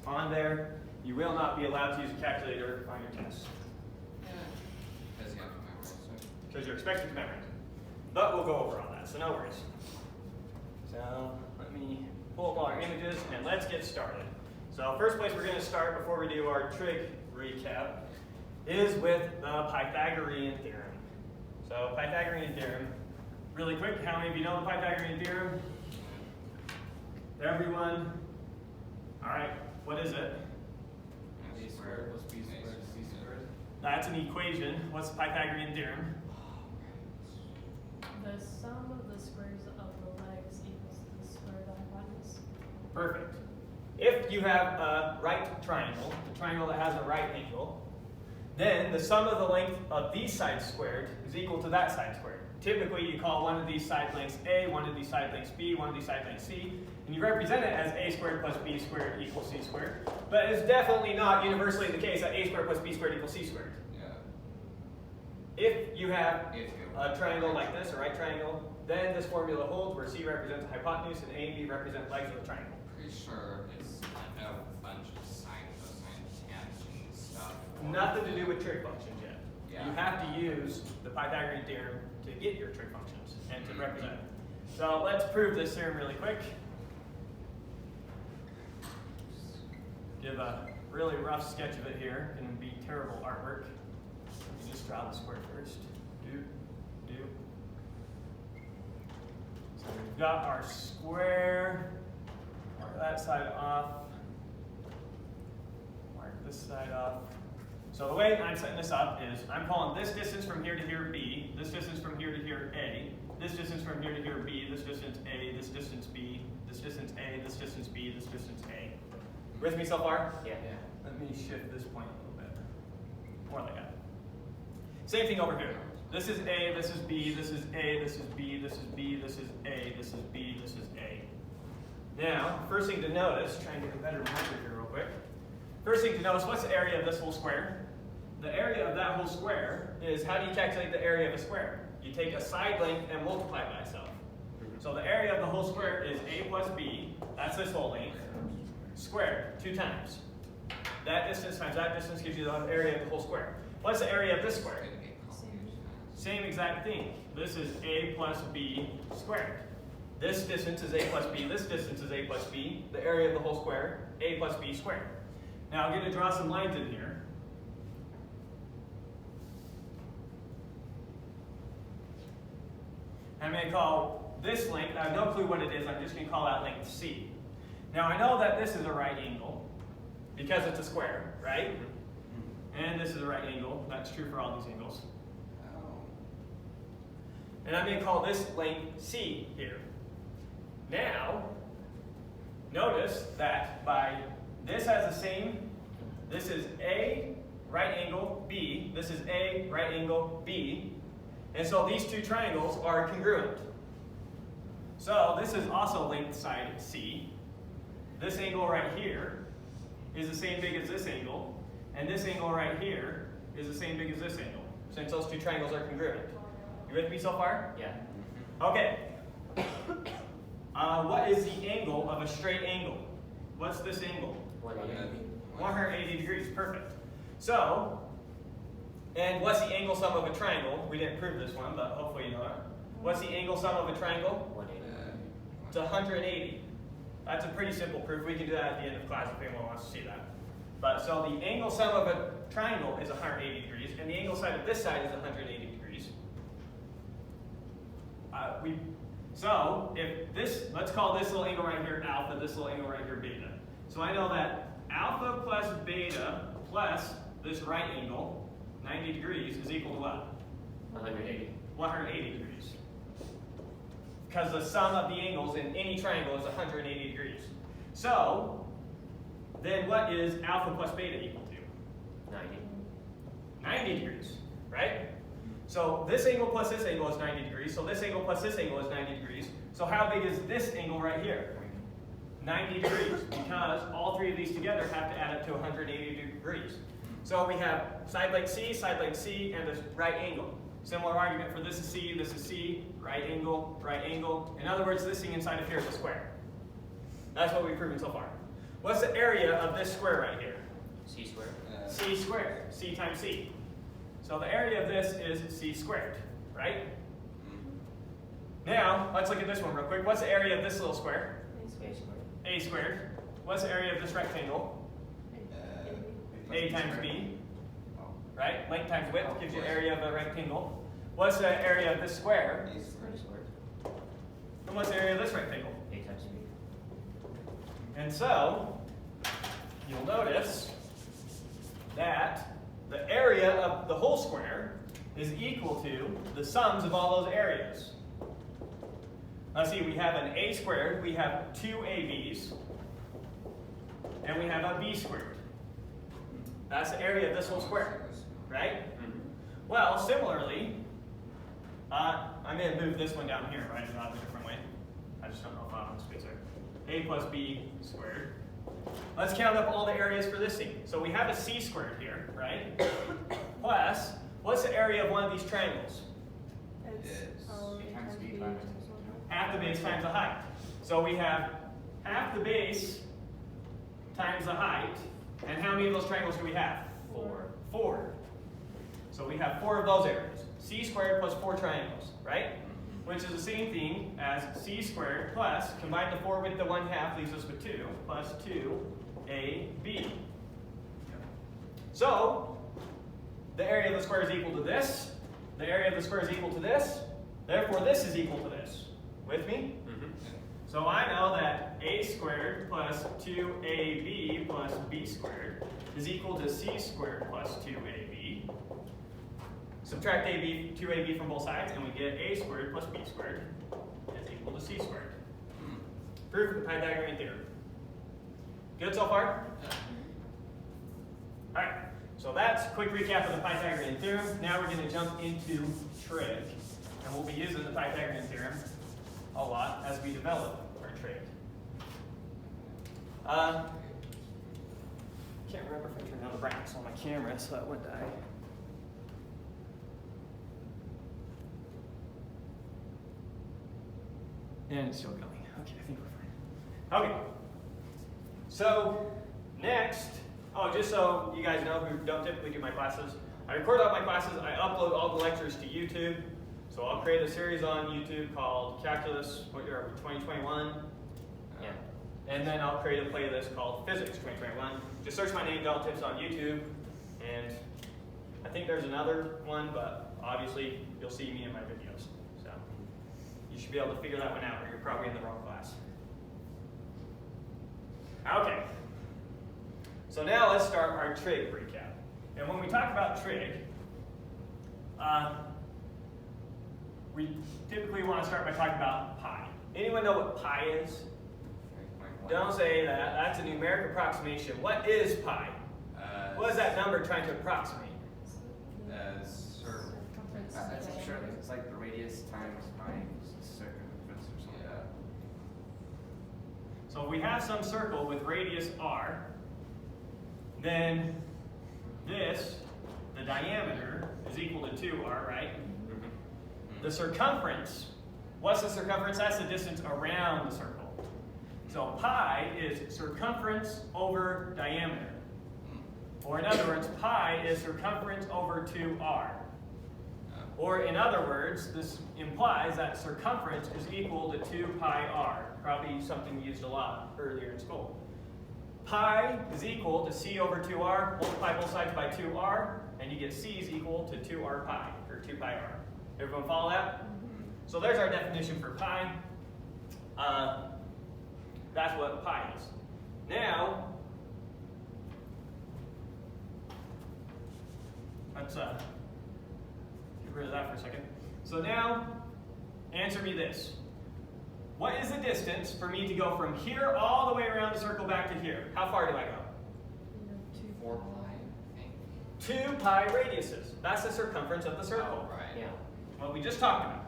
on there. You will not be allowed to use a calculator on your test. Because you have to memorize it. Because you're expected to memorize it. But we'll go over all that, so no worries. So let me pull up all our images and let's get started. So first place we're going to start before we do our trig recap is with the Pythagorean theorem. So Pythagorean theorem, really quick, how many of you know the Pythagorean theorem? Everyone? All right, what is it? A squared plus b squared is c squared. That's an equation. What's the Pythagorean theorem? The sum of the squares of the legs equals the square of the hypotenuse. Perfect. If you have a right triangle, a triangle that has a right angle, then the sum of the length of these sides squared is equal to that side squared. Typically, you call one of these side lengths A, one of these side lengths B, one of these side lengths C, and you represent it as a squared plus b squared equals c squared. But it's definitely not universally the case that a squared plus b squared equals c squared. Yeah. If you have a triangle like this, a right triangle, then this formula holds where c represents a hypotenuse and a and b represent legs of the triangle. Pretty sure it's a bunch of sine, cosine, tangent stuff. Nothing to do with trig functions yet. Yeah. You have to use the Pythagorean theorem to get your trig functions and to represent them. So let's prove this theorem really quick. Give a really rough sketch of it here. It's going to be terrible artwork. Let me just draw the square first. Do. So we've got our square. Mark that side off. Mark this side off. So the way I'm setting this up is I'm calling this distance from here to here B, this distance from here to here A, this distance from here to here B, this distance A, this distance B, this distance A, this distance B, this distance A. With me so far? Yeah. Let me shift this point a little bit. More like that. Same thing over here. This is A, this is B, this is A, this is B, this is B, this is A, this is B, this is A. Now, first thing to notice, try and get a better marker here real quick. First thing to notice, what's the area of this whole square? The area of that whole square is, how do you calculate the area of a square? You take a side length and multiply by itself. So the area of the whole square is A plus B, that's this whole length, squared 2 times. That distance times that distance gives you the area of the whole square. What's the area of this square? Same exact thing. This is A plus B squared. This distance is A plus B, this distance is A plus B. The area of the whole square, A plus B squared. Now I'm going to draw some lines in here. I'm going to call this length, I have no clue what it is, I'm just going to call that length C. Now I know that this is a right angle, because it's a square, right? And this is a right angle, that's true for all these angles. And I'm going to call this length C here. Now, notice that by this has the same, this is A, right angle, B, this is A, right angle, B, and so these two triangles are congruent. So this is also length side C. This angle right here is the same big as this angle, and this angle right here is the same big as this angle, since those two triangles are congruent. You with me so far? Yeah. Okay. What is the angle of a straight angle? What's this angle? 180 degrees, perfect. So, and what's the angle sum of a triangle? We didn't prove this one, but hopefully you know it. What's the angle sum of a triangle? 180. It's 180. That's a pretty simple proof. We can do that at the end of class if anyone wants to see that. But so the angle sum of a triangle is 180 degrees, and the angle side of this side is 180 degrees. So if this, let's call this little angle right here alpha, this little angle right here beta. So I know that alpha plus beta plus this right angle, 90 degrees, is equal to what? 180. 180 degrees. Because the sum of the angles in any triangle is 180 degrees. So, then what is alpha plus beta equal to? 90. 90 degrees, right? So this angle plus this angle is 90 degrees, so this angle plus this angle is 90 degrees. So how big is this angle right here? 90 degrees, because all three of these together have to add up to 180 degrees. So we have side length C, and this right angle. Similar argument for this is C, right angle, right angle. In other words, this thing inside of here is a square. That's what we've proven so far. What's the area of this square right here? C squared. C squared. C times C. So the area of this is C squared, right? Now, let's look at this one real quick. What's the area of this little square? A squared. What's the area of this rectangle? A times B. Right? Length times width gives you area of a rectangle. What's the area of this square? And what's the area of this rectangle? A times B. And so, you'll notice that the area of the whole square is equal to the sums of all those areas. Let's see, we have an a squared, we have two ab's, and we have a b squared. That's the area of this whole square, right? Well, similarly, I'm going to move this one down here, write it out a different way. I just don't know if I'm on the spacer. A plus b squared. Let's count up all the areas for this thing. So we have a c squared here, right? Plus, what's the area of one of these triangles? A times B times Half the base times the height. So we have half the base times the height. And how many of those triangles do we have? 4. 4. So we have 4 of those areas. C squared plus 4 triangles, right? Which is the same thing as C squared plus, combine the 4 with the 1/2 leaves us with 2, plus 2AB. So, the area of the square is equal to this. The area of the square is equal to this. Therefore, this is equal to this. With me? So I know that a squared plus 2ab plus b squared is equal to c squared plus 2ab. Subtract 2ab from both sides, and we get a squared plus b squared is equal to c squared. Proof of the Pythagorean Theorem. Good so far? Alright, so that's a quick recap of the Pythagorean Theorem. Now we're going to jump into trig, and we'll be using the Pythagorean Theorem a lot as we develop our trig. Can't remember if I turned down the brightness on my camera so that wouldn't die. And it's still going. Okay, I think we're fine. Okay. So, next, just so you guys know who don't typically do my classes, I record all my classes, I upload all the lectures to YouTube. So I'll create a series on YouTube called Calculus, 2021. Yeah. And then I'll create a playlist called Physics 2021. Just search my name, Dalton Tips, on YouTube. And I think there's another one, but obviously you'll see me in my videos. So you should be able to figure that one out, or you're probably in the wrong class. Okay. So now let's start our trig recap. And when we talk about trig, we typically want to start by talking about pi. Anyone know what pi is? Don't say that. That's a numeric approximation. What is pi? What is that number trying to approximate? It's like the radius times minus the circumference or something. Yeah. So if we have some circle with radius r, then this, the diameter, is equal to 2r, right? The circumference, what's the circumference? That's the distance around the circle. So pi is circumference over diameter. Or in other words, pi is circumference over 2r. Or in other words, this implies that circumference is equal to 2 pi r. Probably something used a lot earlier in school. Pi is equal to c over 2r, multiply both sides by 2r, and you get c is equal to 2r pi, or 2 pi r. Everyone follow that? So there's our definition for pi. That's what pi is. Now, let's get rid of that for a second. So now, answer me this. What is the distance for me to go from here all the way around the circle back to here? How far do I go? 4 pi, I think. 2 pi radiuses. That's the circumference of the circle. Oh, right. Yeah. What we just talked about.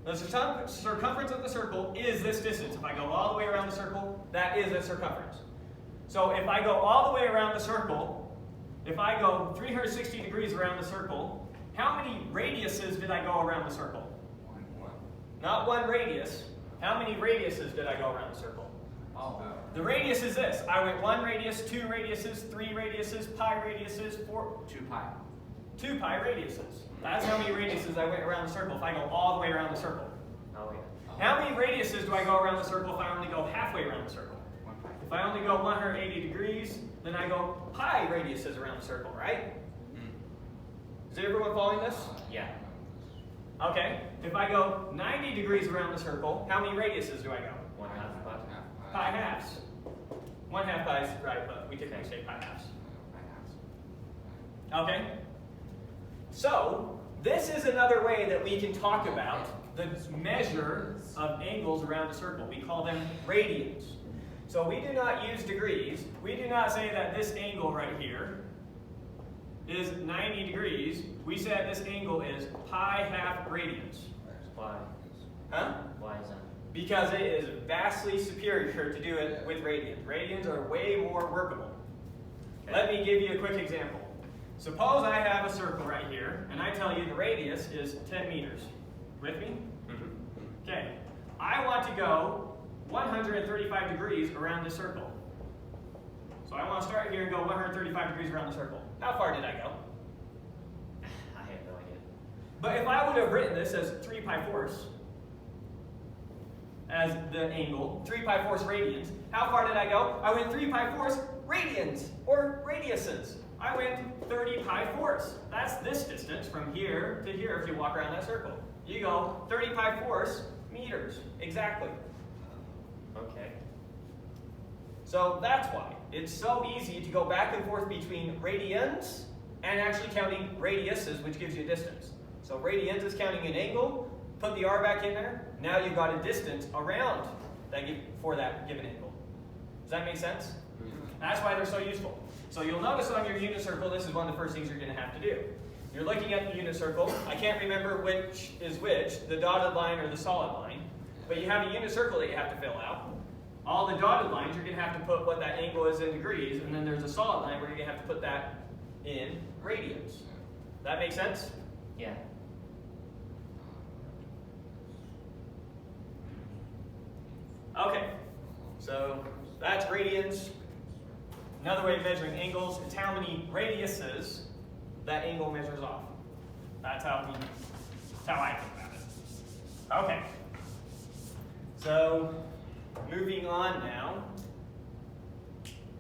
The circumference of the circle is this distance. If I go all the way around the circle, that is the circumference. So if I go all the way around the circle, if I go 360 degrees around the circle, how many radiuses did I go around the circle? One. Not one radius. How many radiuses did I go around the circle? Oh. The radius is this. I went 1 radius, 2 radiuses, 3 radiuses, pi radiuses, 4, 2 pi. 2 pi radiuses. That's how many radiuses I went around the circle if I go all the way around the circle. Oh, yeah. How many radiuses do I go around the circle if I only go halfway around the circle? 1 pi. If I only go 180 degrees, then I go pi radiuses around the circle, right? Is everyone following this? Yeah. Okay. If I go 90 degrees around the circle, how many radiuses do I go? 1/2 pi. Pi halves. 1/2 pi is right, but we typically say pi halves. Okay? So, this is another way that we can talk about the measure of angles around a circle. We call them radians. So we do not use degrees. We do not say that this angle right here is 90 degrees. We say that this angle is pi half radians. Why? Huh? Why is that? Because it is vastly superior to do it with radians. Radians are way more workable. Okay. Let me give you a quick example. Suppose I have a circle right here, and I tell you the radius is 10 meters. With me? Okay. I want to go 135 degrees around this circle. So I want to start here and go 135 degrees around the circle. How far did I go? I have no idea. But if I would have written this as 3 pi fourths, as the angle, 3 pi fourths radians, how far did I go? I went 3 pi fourths radians, or radiuses. I went 30 pi fourths. That's this distance from here to here if you walk around that circle. You go 30 pi fourths meters, exactly. Okay. So that's why. It's so easy to go back and forth between radians and actually counting radiuses, which gives you a distance. So radians is counting an angle, put the r back in there, now you've got a distance around that for that given angle. Does that make sense? That's why they're so useful. So you'll notice on your unit circle, this is one of the first things you're going to have to do. You're looking at the unit circle. I can't remember which is which, the dotted line or the solid line. But you have a unit circle that you have to fill out. All the dotted lines, you're going to have to put what that angle is in degrees. And then there's a solid line where you're going to have to put that in radians. That make sense? Yeah. Okay. So that's radians. Another way of measuring angles is how many radiuses that angle measures off. That's how I think about it. Okay. So moving on now,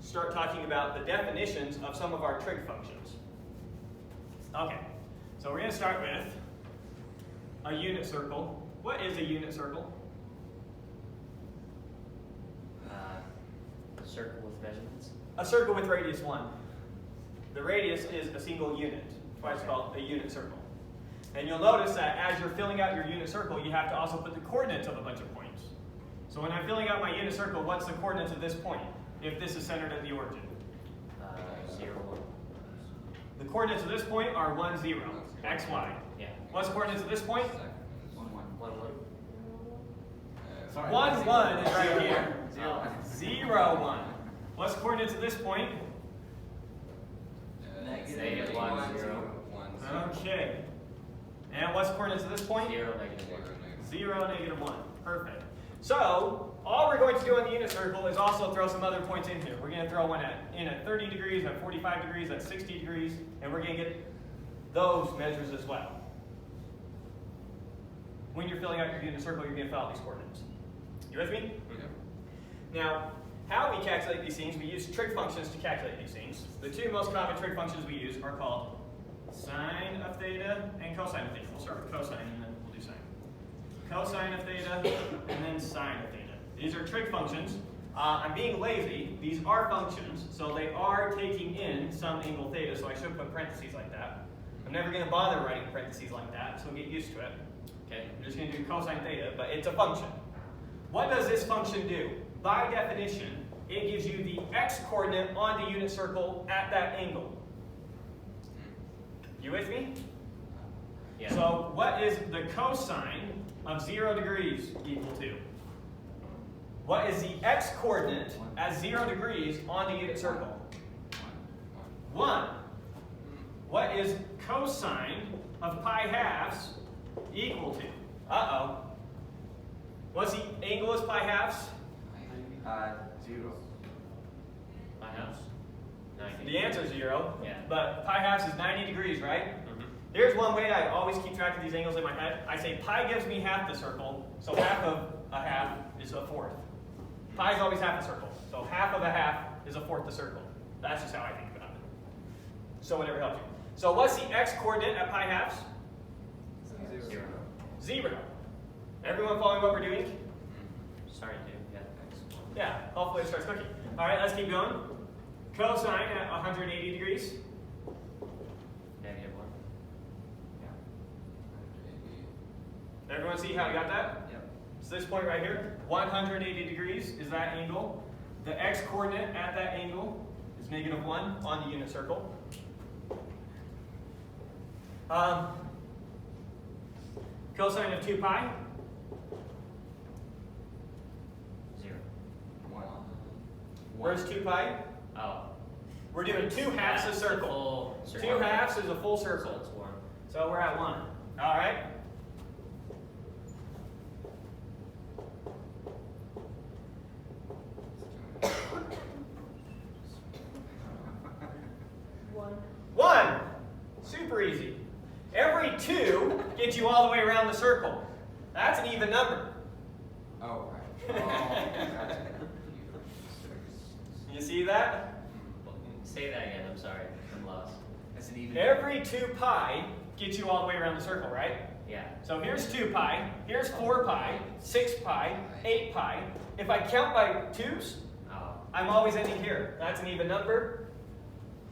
start talking about the definitions of some of our trig functions. Okay. So we're going to start with a unit circle. What is a unit circle? A circle with measurements. A circle with radius 1. The radius is a single unit. That's why it's called a unit circle. And you'll notice that as you're filling out your unit circle, you have to also put the coordinates of a bunch of points. So when I'm filling out my unit circle, what's the coordinates of this point, if this is centered at the origin? 0, 1. The coordinates of this point are 1, 0, x, y. Yeah. What's the coordinates of this point? 1, 1. 1, 1. 1, 1 is right here. 0, 0, 1. What's the coordinates of this point? Negative 1, 0. Okay. And what's the coordinates of this point? 0, negative 1. 0, negative 1. Perfect. So, all we're going to do on the unit circle is also throw some other points in here. We're going to throw one in at 30 degrees, at 45 degrees, at 60 degrees, and we're going to get those measures as well. When you're filling out your unit circle, you're going to fill out these coordinates. You with me? Now, how we calculate these things, we use trig functions to calculate these things. The two most common trig functions we use are called sine of theta and cosine of theta. We'll start with cosine and then we'll do sine. Cosine of theta and then sine of theta. These are trig functions. I'm being lazy. These are functions, so they are taking in some angle theta, so I should put parentheses like that. I'm never going to bother writing parentheses like that, so get used to it. Okay, I'm just going to do cosine theta, but it's a function. What does this function do? By definition, it gives you the x-coordinate on the unit circle at that angle. You with me? Yeah. So what is the cosine of 0 degrees equal to? What is the x-coordinate at 0 degrees on the unit circle? 1. What is cosine of pi halves equal to? Uh-oh. What's the angle is pi halves? 0. My house? 90. The answer is 0. Yeah. But pi halves is 90 degrees, right? Mm-hmm. Here's one way I always keep track of these angles in my head. I say pi gives me half the circle, so half of a half is a fourth. Pi is always half a circle, so half of a half is a fourth the circle. That's just how I think about it. So whatever helps you. So what's the x coordinate at pi halves? 0. 0. Everyone following what we're doing? Sorry, dude. Yeah, thanks. Yeah, hopefully it starts cooking. All right, let's keep going. Cosine at 180 degrees. -1. Yeah. Everyone see how I got that? Yep. So this point right here, 180 degrees is that angle. The x coordinate at that angle is -1 on the unit circle. Cosine of 2 pi, 0. 1. where's 2 pi? Oh. We're doing 2 halves a That's the circle. full 2 circle. halves is a full So circle. it's 1. So we're at 1. All right. One. 1. Super easy. Every 2 gets you all the way around the circle. That's an even number. Oh, right. You see that? Say that again. I'm sorry. I'm lost. That's an even. Every 2 pi gets you all the way around the circle, right? Yeah. So here's 2 pi, here's 4 pi, 6 pi, 8 pi. If I count by 2s, Oh. I'm always ending here. That's an even number,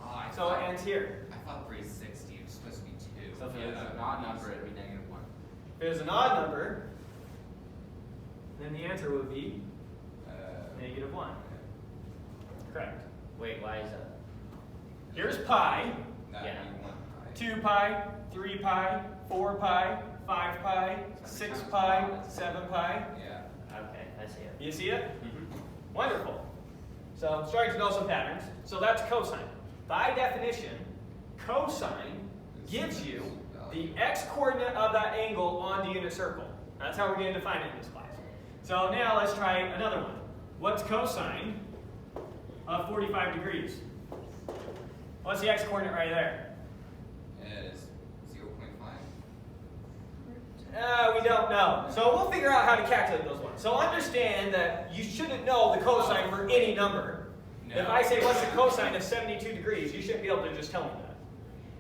Oh, I so it thought, ends here. I thought 360 was supposed to be 2. So if it was an odd number, it'd be -1. If it was an odd number, then the answer would be -1. Correct. Wait, why is that? Here's pi, That'd Yeah. be 1 pi. 2 pi, 3 pi, 4 pi, 5 pi, 6 pi, 7 pi. Yeah. Okay, I see it. You see it? Mm-hmm. Wonderful. So starting to know some patterns. So that's cosine. By definition, cosine gives you the x-coordinate of that angle on the unit circle. That's how we're going to define it in this class. So now let's try another one. What's cosine of 45 degrees? What's the x-coordinate right there? It is 0.5. We don't know. So we'll figure out how to calculate those ones. So understand that you shouldn't know the cosine for any number. No. If I say, what's the cosine of 72 degrees, you shouldn't be able to just tell me that.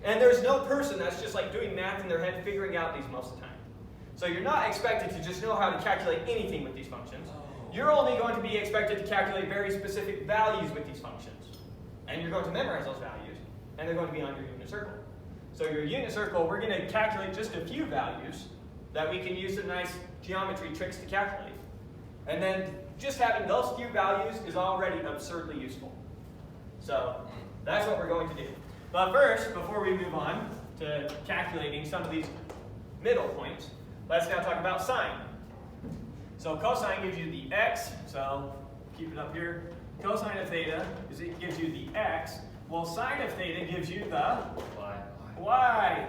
And there's no person that's just like doing math in their head, figuring out these most of the time. So you're not expected to just know how to calculate anything with these functions. You're only going to be expected to calculate very specific values with these functions. And you're going to memorize those values, and they're going to be on your unit circle. So your unit circle, we're going to calculate just a few values that we can use some nice geometry tricks to calculate. And then just having those few values is already absurdly useful. So that's what we're going to do. But first, before we move on to calculating some of these middle points, let's now talk about sine. So cosine gives you the x, so keep it up here. Cosine of theta is it gives you the x. Well, sine of theta gives you the Why? y.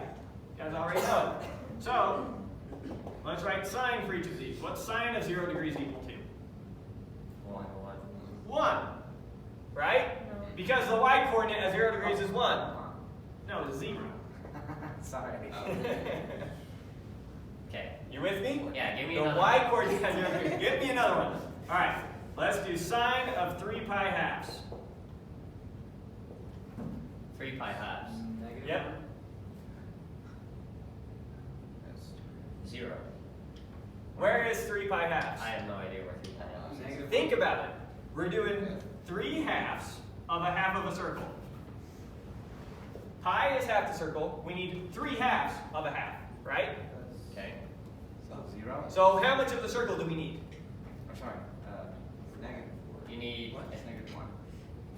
You guys already know. So let's write sine for each of these. What's sine of 0 degrees equal to? 1. 1. Right? No. Because the y coordinate at 0 degrees is 1. No, it's 0. Sorry. Okay. You with me? Yeah, give me The another y one. coordinate at 0 degrees. Give me another one. All right. Let's do sine of 3 pi halves. 3 pi halves. Yep. 0. Where is 3 pi halves? I have no idea where 3 pi halves is. Think about it. We're doing 3 halves of a half of a circle. Pi is half the circle. We need 3 halves of a half, right? Okay. So 0? So how much of the circle do we need? I'm sorry. You need It's -1.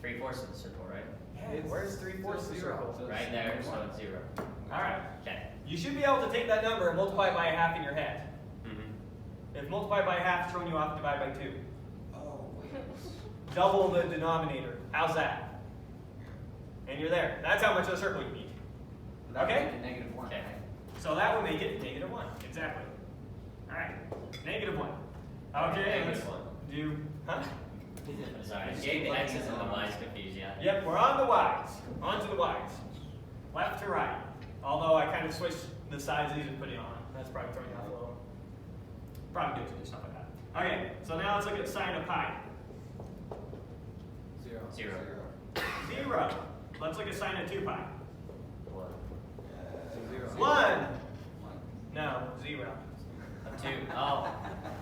3/4 of the circle, right? Where's 3/4 of the circle? So Right there, so it's 0. All right. Okay. You should be able to take that number and multiply it by a half in your head. Mm-hmm. If multiply by half is throwing you off, divide by 2. Oh, wait. Double the denominator. How's that? And you're there. That's how much of a circle you need. That would Okay. make it -1. Okay. So that would make it -1. Exactly. All right. -1. Okay. Negative Let's 1. do. Huh? Sorry, getting the X's and the Y's confused, yeah. Yep, we're on the Y's. On to the Y's. Left to right. Although I kind of switched the sides these are putting on. That's probably throwing you off a little. Probably good to do stuff like that. Okay, so now let's look at sine of pi. 0. 0. 0. Let's look at sine of 2 pi. 1. 1. No, 0. 2. Oh.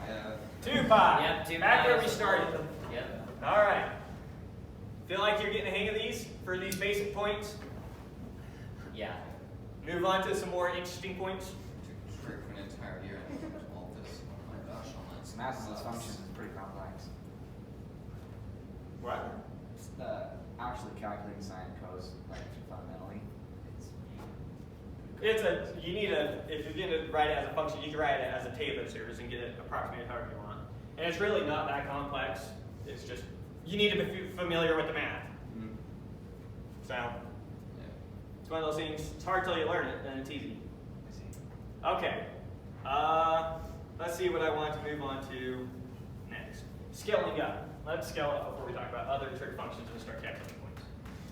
Yeah. 2 pi. Yep, 2 Back pi where we is started. Yep. All right. Feel like you're getting the hang of these for these basic points? Yeah. Move on to some more interesting points. Trig for an entire year and all this. Oh my gosh, all that Math of these sucks. functions is pretty complex. What? Actually calculating sine and cos, like fundamentally, You need if you're going to write it as a function, you can write it as a Taylor series and get it approximated however you want. And it's really not that complex. It's just, you need to be familiar with the math. So, Yeah. it's one of those things, it's hard till you learn it, and it's easy. I see. Okay. Let's see what I want to move on to next. Scaling up. Let's scale up before we talk about other trig functions and start calculating points.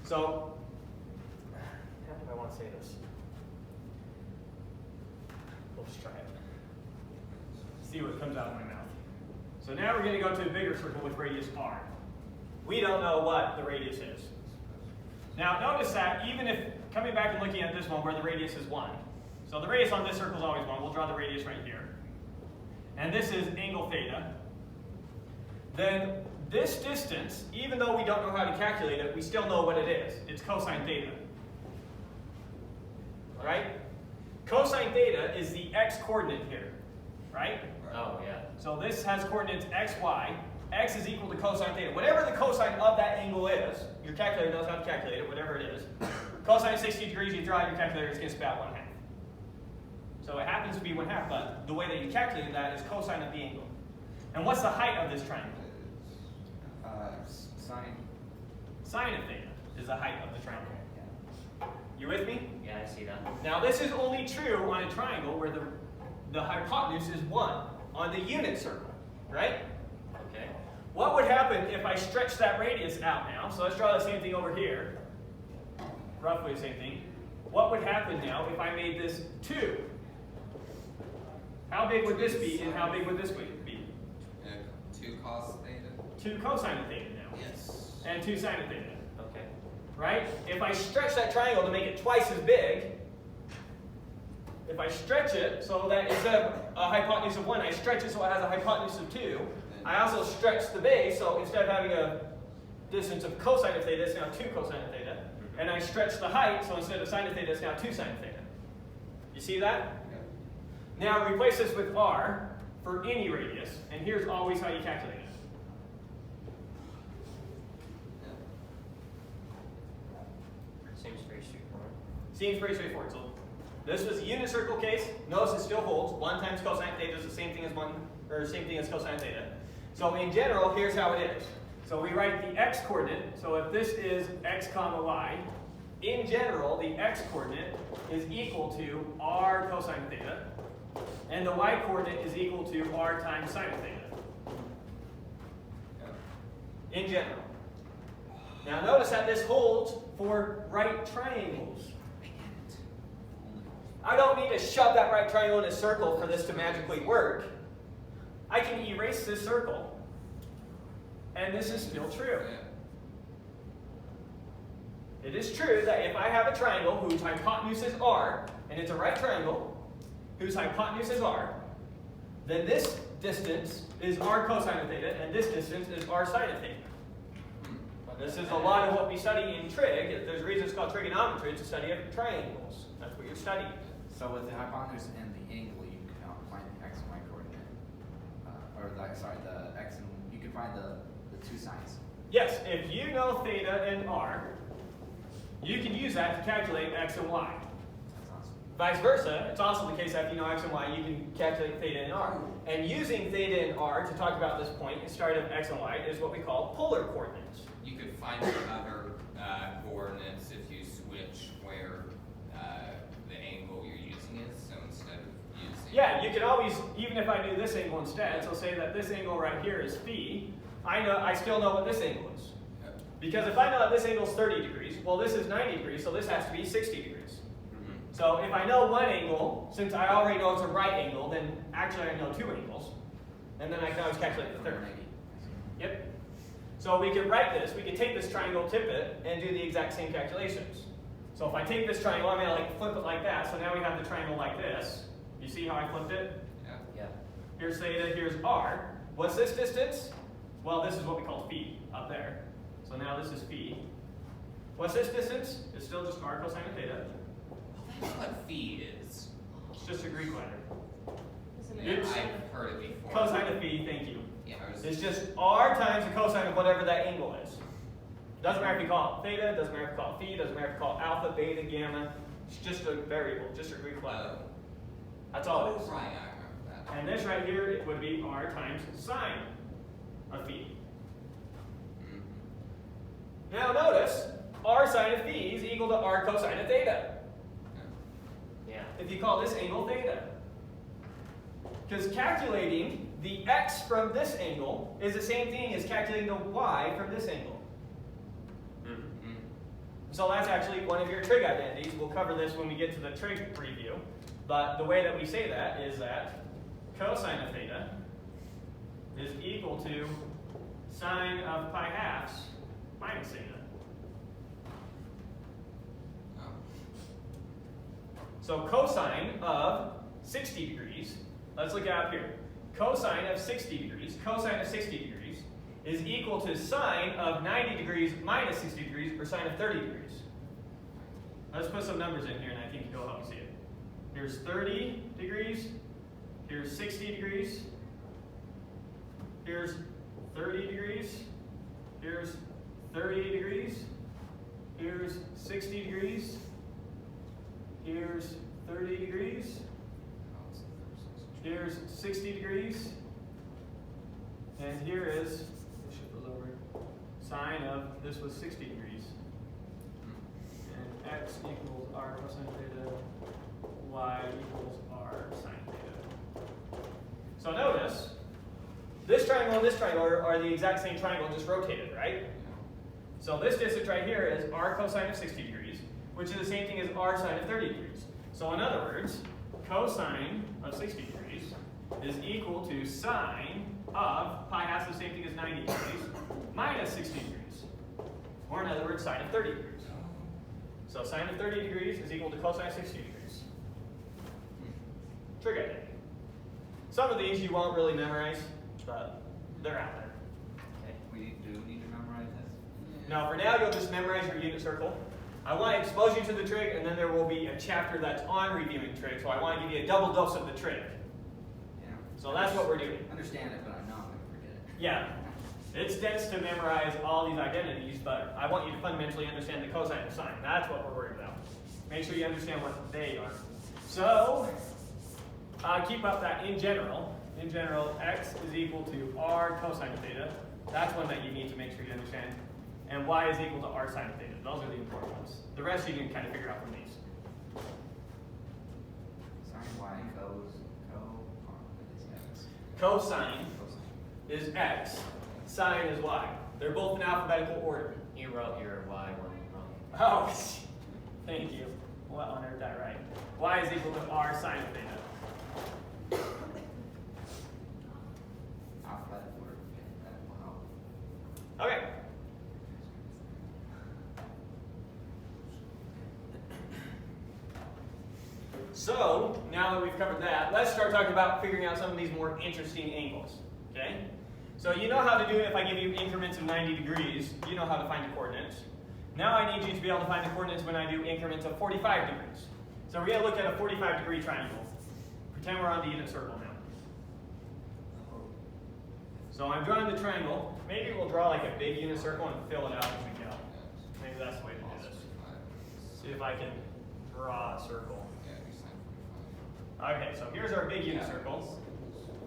So, how do I want to say this? We'll just try it. See what comes out of my mouth. So now we're going to go to a bigger circle with radius r. We don't know what the radius is. Now notice that even if, coming back and looking at this one where the radius is 1, so the radius on this circle is always 1, we'll draw the radius right here. And this is angle theta. Then this distance, even though we don't know how to calculate it, we still know what it is. It's cosine theta. Right? Cosine theta is the x-coordinate here. Right? Oh, yeah. So this has coordinates x, y. X is equal to cosine theta. Whatever the cosine of that angle is, your calculator knows how to calculate it, whatever it is. Cosine 60 degrees, you draw your calculator, it's going to spit out 1/2. So it happens to be 1/2, but the way that you calculate that is cosine of the angle. And what's the height of this triangle? Sine. Sine of theta is the height of the triangle. Yeah. You with me? Yeah, I see that. Now this is only true on a triangle where the hypotenuse is 1 on the unit circle, right? Okay. What would happen if I stretch that radius out now? So let's draw the same thing over here. Roughly the same thing. What would happen now if I made this 2? How big would this be and how big would this be? 2 cos theta. 2 cosine of theta now. Yes. And 2 sine of theta. Okay. Right? If I stretch that triangle to make it twice as big, if I stretch it so that instead of a hypotenuse of 1, I stretch it so it has a hypotenuse of 2, I also stretch the base, so instead of having a distance of cosine of theta, it's now 2 cosine of theta. And I stretch the height, so instead of sine of theta, it's now 2 sine of theta. You see that? Now replace this with r for any radius, and here's always how you calculate it. Seems pretty straightforward. Seems pretty straightforward. So this was a unit circle case. Notice it still holds. 1 times cosine theta is the same thing as 1, or same thing as cosine theta. So in general, here's how it is. So we write the x-coordinate. So if this is x comma y, in general, the x-coordinate is equal to r cosine theta, and the y-coordinate is equal to r times sine theta. In general. Now notice that this holds for right triangles. I don't need to shove that right triangle in a circle for this to magically work. I can erase this circle, and this is still true. It is true that if I have a triangle whose hypotenuse is r, and it's a right triangle whose hypotenuse is r, then this distance is r cosine of theta, and this distance is r sine of theta. This is a lot of what we study in trig. There's a reason it's called trigonometry. It's a study of triangles. That's what you're studying. So with the hypotenuse and the angle, you can find the x and y coordinate, the x and you can find the 2 signs. Yes, if you know theta and r, you can use that to calculate x and y. That's awesome. Vice versa, it's also the case that if you know x and y, you can calculate theta and r. And using theta and r to talk about this point instead of x and y is what we call polar coordinates. You could find the other coordinates if you switch where the angle you're using is. So instead of using... Yeah, you can always, even if I do this angle instead, so say that this angle right here is phi, I still know what this angle is. Yep. Because if I know that this angle is 30 degrees, well this is 90 degrees, so this has to be 60 degrees. Mhm. So if I know one angle, since I already know it's a right angle, then actually I know two angles. And then I can always calculate the third. Yep. So we can write this, we can take this triangle, tip it, and do the exact same calculations. So if I take this triangle, I'm going to like flip it like that, so now we have the triangle like this. You see how I flipped it? Yeah. Yeah. Here's theta, here's r. What's this distance? Well, this is what we call phi up there. So now this is phi. What's this distance? It's still just r cosine of theta. That's what phi is. It's just a Greek letter. Isn't Yeah, it? It's- I've heard it before. Cosine of phi, thank you. Yeah, I was. It's just r times the cosine of whatever that angle is. Doesn't matter if you call it theta, doesn't matter if you call it phi, doesn't matter if you call it alpha, beta, gamma. It's just a variable, just a Greek letter. That's all it is. Right, I remember that. And this right here, it would be r times sine of phi. Mhm. Now notice, r sine of phi is equal to r cosine of theta. Yeah. If you call this angle theta. Because calculating the x from this angle is the same thing as calculating the y from this angle. Mhm. So that's actually one of your trig identities. We'll cover this when we get to the trig review. But the way that we say that is that cosine of theta is equal to sine of pi halves minus theta. Oh. So cosine of 60 degrees, let's look at up here. Cosine of 60 degrees, cosine of 60 degrees is equal to sine of 90 degrees minus 60 degrees, or sine of 30 degrees. Let's put some numbers in here and I think it'll help you see it. Here's 30 degrees, here's 60 degrees, here's 30 degrees, here's 30 degrees, here's 60 degrees, here's 30 degrees, here's 60 degrees, and here is, shift those over, sine of, this was 60 degrees. And x equals r cosine theta, y equals r sine theta. So notice, this triangle and this triangle are the exact same triangle, just rotated, right? So this distance right here is r cosine of 60 degrees, which is the same thing as r sine of 30 degrees. So in other words, cosine of 60 degrees is equal to sine of pi half, the same thing as 90 degrees, minus 60 degrees. Or in other words, sine of 30 degrees. So sine of 30 degrees is equal to cosine of 60 degrees. Trig identity. Some of these you won't really memorize, but they're out there. Okay. We do need to memorize this. Now for now, you'll just memorize your unit circle. I want to expose you to the trig, and then there will be a chapter that's on reviewing trig, so I want to give you a double dose of the trig. Yeah. So that's what we're doing. Understand it, but I know I'm going to forget it. Yeah, it's dense to memorize all these identities, but I want you to fundamentally understand the cosine and sine. That's what we're worried about. Make sure you understand what they are. So, keep up that in general, x is equal to r cosine of theta. That's one that you need to make sure you understand. And y is equal to r sine of theta. Those are the important ones. The rest you can kind of figure out from these. Sine y cosine. Cosine is x, sine is y. They're both in alphabetical order. You wrote your y one wrong. Oh, thank you. Well, on earth that right. Y is equal to r sine of theta. Alphabetical order. That will help. Okay. So, now that we've covered that, let's start talking about figuring out some of these more interesting angles. Okay? So you know how to do it if I give you increments of 90 degrees. You know how to find the coordinates. Now I need you to be able to find the coordinates when I do increments of 45 degrees. So we're going to look at a 45-degree triangle. Pretend we're on the unit circle now. So I'm drawing the triangle. Maybe we'll draw like a big unit circle and fill it out as we go. Maybe that's the way to do this. See if I can draw a circle. Okay, so here's our big unit circle.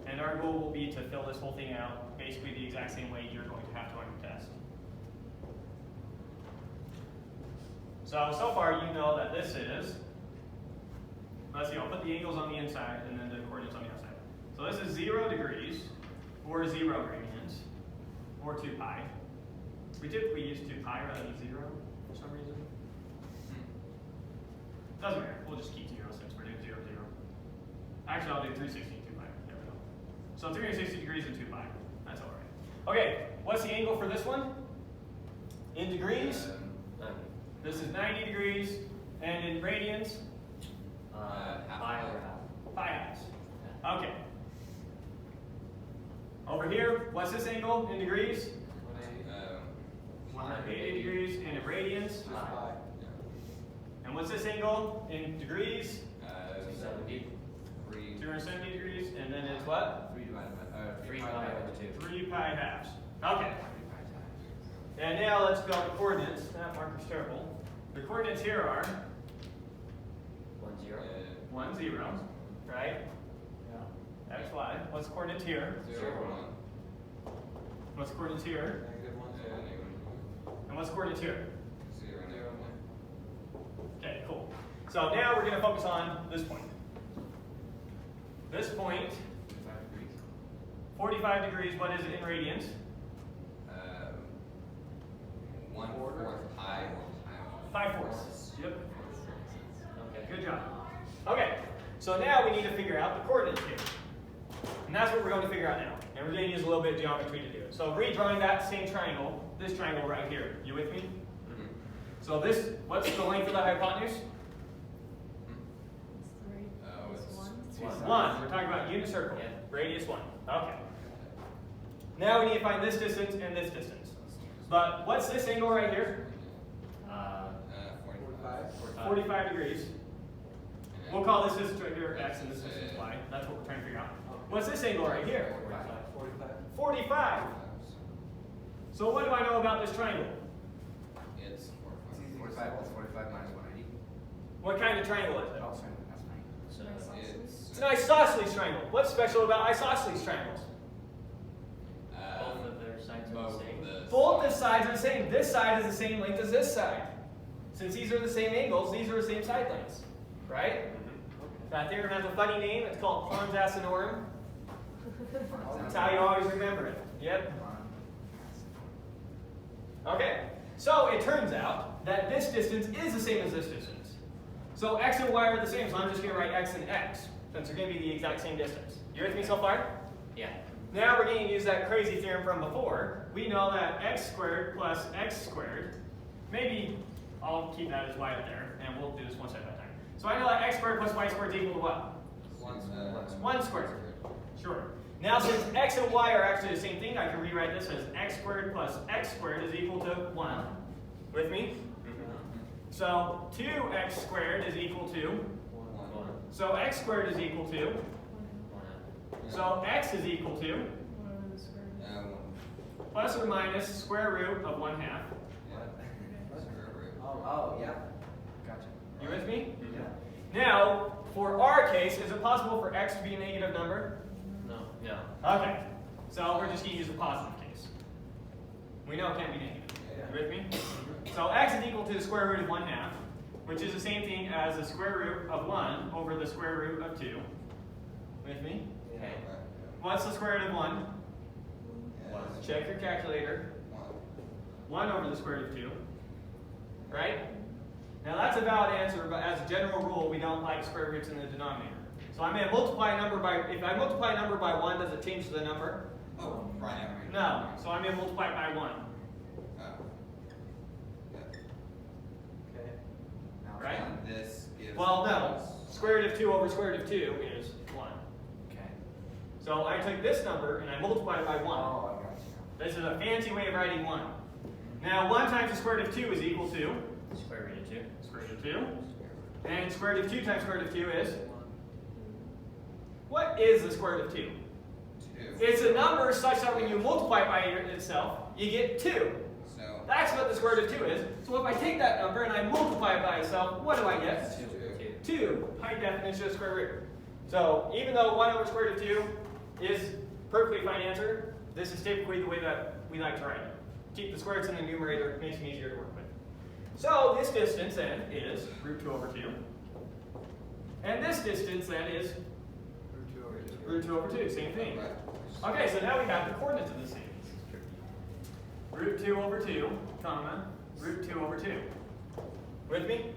And our goal will be to fill this whole thing out basically the exact same way you're going to have to on your test. So far you know that this is, let's see, I'll put the angles on the inside and then the coordinates on the outside. So this is 0 degrees, or 0 radians. or 2 pi. We typically use 2 pi rather than 0 for some reason. Doesn't matter. We'll just keep 0 since we're doing 0, 0. Actually, I'll do 360 and 2 pi. There we go. So 360 degrees and 2 pi. That's all right. Okay, what's the angle for this one? In degrees, this is 90 degrees. And in radians? Pi over half. Pi halves. Okay. Over here, what's this angle in degrees? 180 degrees. And in radians? And what's this angle in degrees? 270. 270 degrees. And then it's what? 3 divided by 3 pi over 2. 3 pi halves. Okay. And now let's fill out the coordinates. That marker's terrible. The coordinates here are 1, 0. 1, 0, right? Yeah. X, Y. What's the coordinates here? 0, 1. What's the coordinates here? And what's the coordinates here? 0, 1. Okay, cool. So now we're going to focus on this point. This point, 45 degrees, what is it in radians? 1/4 pi. 5/4. Yep. Okay. Good job. Okay, so now we need to figure out the coordinates here. And that's what we're going to figure out now. And we're going to use a little bit of geometry to do it. So redrawing that same triangle, this triangle right here. You with me? Mm-hmm. So this, what's the length of the hypotenuse? It's 3. Oh, It's it's 1. 1. We're talking about unit circle. Yeah. Radius 1. Okay. Now we need to find this distance and this distance. But what's this angle right here? 45. 45 degrees. We'll call this distance right here x and this distance y. That's what we're trying to figure out. What's this angle right here? 45. So what do I know about this triangle? It's 45 plus 45 minus 180. What kind of triangle is it? Oh, sorry, that's fine. So It's an isosceles triangle. What's special about isosceles triangles? both of their sides are the same. Both the sides are the same. This side is the same length as this side. Since these are the same angles, these are the same side lengths. Right? That theorem has a funny name. It's called Pythagorean. That's how you always remember it. Yep. Okay. So it turns out that this distance is the same as this distance. So x and y are the same, so I'm just going to write x and x, since they're going to be the exact same distance. You with me so far? Yeah. Now we're going to use that crazy theorem from before. We know that x squared plus x squared, maybe I'll keep that as y up there, and we'll do this one step at a time. So I know that x squared plus y squared is equal to what? 1 squared. Sure. Now since x and y are actually the same thing, I can rewrite this as x squared plus x squared is equal to 1. With me? So 2x squared is equal to, 1. so x squared is equal to, 1. so x is equal to, 1 over the square root. plus or minus square root of 1/2. Oh, yeah. Gotcha. You with me? Yeah. Now, for our case, is it possible for x to be a negative number? No. No. Okay. So we're just going to use a positive case. We know it can't be negative. You with me? So x is equal to the square root of 1/2, which is the same thing as the square root of 1 over the square root of 2. With me? Okay. What's the square root of 1? Check your calculator. 1 over the square root of 2. Right? Now that's a valid answer, but as a general rule, we don't like square roots in the denominator. So I'm going to multiply a number by, if I multiply a number by 1, does it change the number? Oh, right. No. So I'm going to multiply it by 1. Okay. Now it's Right? fine. This gives Well, no. Square root of 2 over square root of 2 is 1. Okay. So I took this number and I multiplied it by 1. Oh, I got you. This is a fancy way of writing 1. Now 1 times the square root of 2 is equal to Square root of 2. square root of 2. And square root of 2 times square root of 2 is? What is the square root of 2? 2. It's a number such that when you multiply it by itself, you get 2. So That's what the square root of 2 is. So if I take that number and I multiply it by itself, what do I get? 2. High definition of square root. So even though 1 over square root of 2 is perfectly fine answer, this is typically the way that we like to write it. Keep the square roots in the numerator, it makes it easier to work with. So this distance then is root 2 over 2. And this distance then is root 2 over 2, same thing. Okay, so now we have the coordinates of this thing. root 2 over 2, comma, root 2 over 2. With me?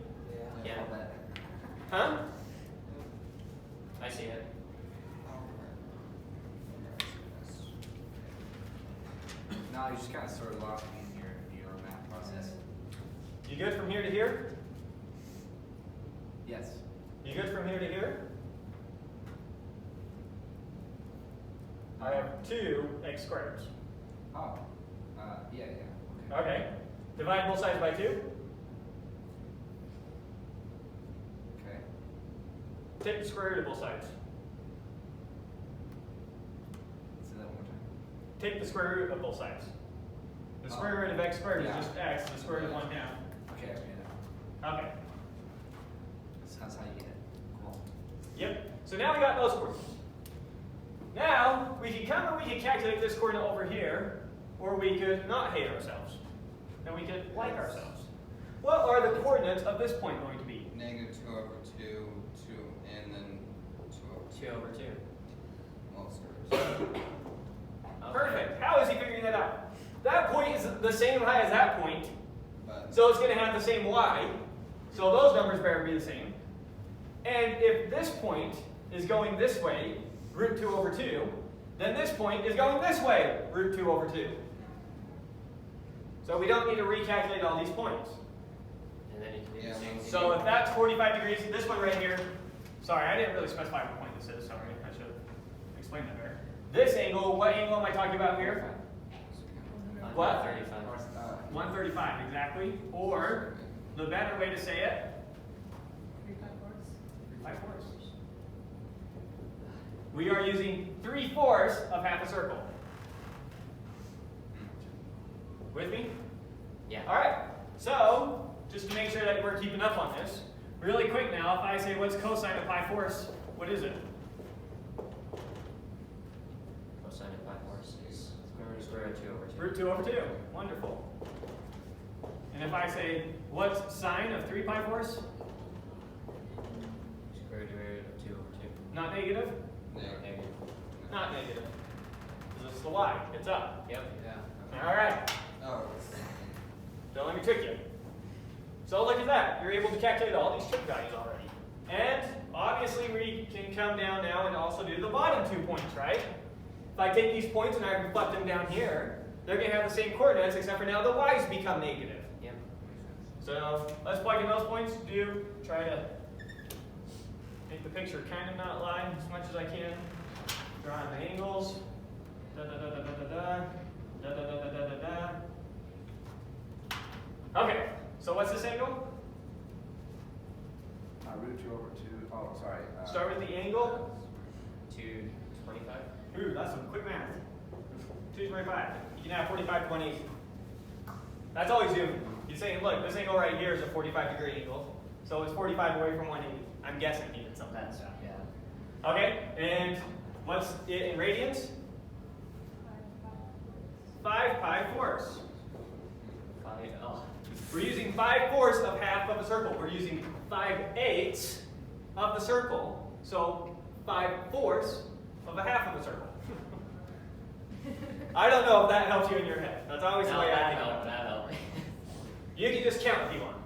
Yeah. All that. Huh? I see it. No, you just kind of sort of lost me in your math process. You good from here to here? Yes. You good from here to here? I have 2x squared. Oh. Yeah. Okay. Okay. Divide both sides by 2. Okay. Take the square root of both sides. Say that one more time. Take the square root of both sides. The square root of x squared Yeah. is just x, the square root of 1 half. Okay, I made it. Okay. That's how you get it. Cool. Yep. So now we got those coordinates. Now we can come and we can calculate this coordinate over here, or we could not hate ourselves. And we could like ourselves. What are the coordinates of this point going to be? Negative 2 over 2, 2, and then 2 over 2. 2 over 2. Well, squares. Okay. Perfect. How is he figuring that out? That point is the same height as that point, But so it's going to have the same y. So those numbers better be the same. And if this point is going this way, root 2 over 2, then this point is going this way, root 2 over 2. So we don't need to recalculate all these points. And then you can do Yeah, the same thing. So if that's 45 degrees, this one right here, sorry, I didn't really specify what point this is, sorry, I should have explained that better. This angle, what angle am I talking about here? What? 35. 135, exactly. Or, the better way to say it, 3/5. 3/5. We are using 3/4 of half a circle. With me? Yeah. All right. So, just to make sure that we're keeping up on this, really quick now, if I say what's cosine of pi fourths, what is it? Cosine of pi fourths is square root 2 over 2. Root 2 over 2. Wonderful. And if I say what's sine of 3 pi fourths? Square root of 2 over 2. Not negative? Negative. Not negative. Because it's the y. It's up. Yep. Yeah. All right. Oh, Don't let me trick you. So look at that. You're able to calculate all these trig values already. And obviously we can come down now and also do the bottom 2 points, right? If I take these points and I reflect them down here, they're going to have the same coordinates, except for now the y's become negative. Yep. So let's plug in those points. Try to make the picture kind of not lie as much as I can. Drawing the angles. Da da da da da da da. Da da da da da da da. Okay, so what's this angle? Root 2 over 2. Oh, sorry. Start with the angle. 225. Ooh, that's some quick math. 225. You can have 45 to 180. That's always doing. You're saying, look, this angle right here is a 45-degree angle. So it's 45 away from 180. I'm guessing he did something. Yeah. Okay, and what's it in radians? 5 pi fourths. 5. Oh. We're using 5/4 of half of a circle. We're using 5/8 of the circle. So 5/4 of a half of a circle. I don't know if that helps you in your head. That's always the No, way I that think about helped. it. That helped. You can just count if you want.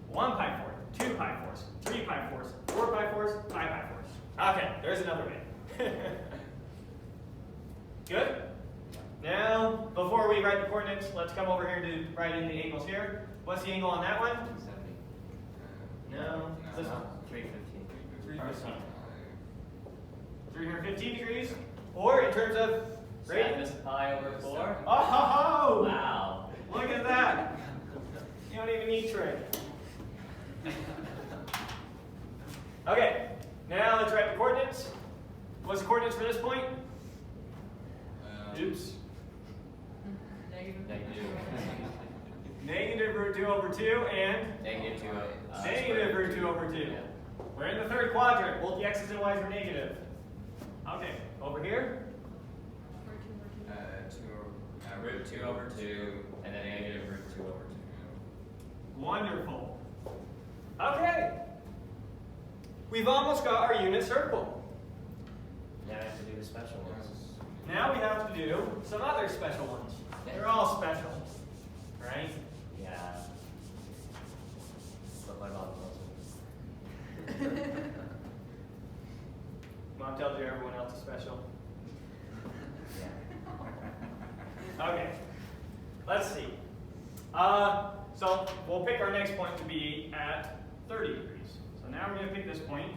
1 pi fourth, 2 pi fourths, 3 pi fourths, 4 pi fourths, 5 pi fourths. Okay, there's another way. Good? Now, before we write the coordinates, let's come over here and write in the angles here. What's the angle on that one? 70. No. This one? 315. 315. 315 degrees. Or in terms of radians. Is pi over 4? Oh, ho, ho. Wow. Look at that. You don't even need trig. Okay, now let's write the coordinates. What's the coordinates for this point? Oops. Negative. Negative root 2 over 2 and Negative 2. negative root 2 over 2. Yeah. We're in the third quadrant. Both the x's and y's are negative. Okay, over here. Root 2 over 2, and then negative root 2 over 2. Wonderful. Okay. We've almost got our unit circle. Now I have to do the special ones. Now we have to do some other special ones. They're all special. right? Yeah. But my mom knows me. Mom tells you everyone else is special. Yeah. Okay, let's see. So we'll pick our next point to be at 30 degrees. So now we're going to pick this point.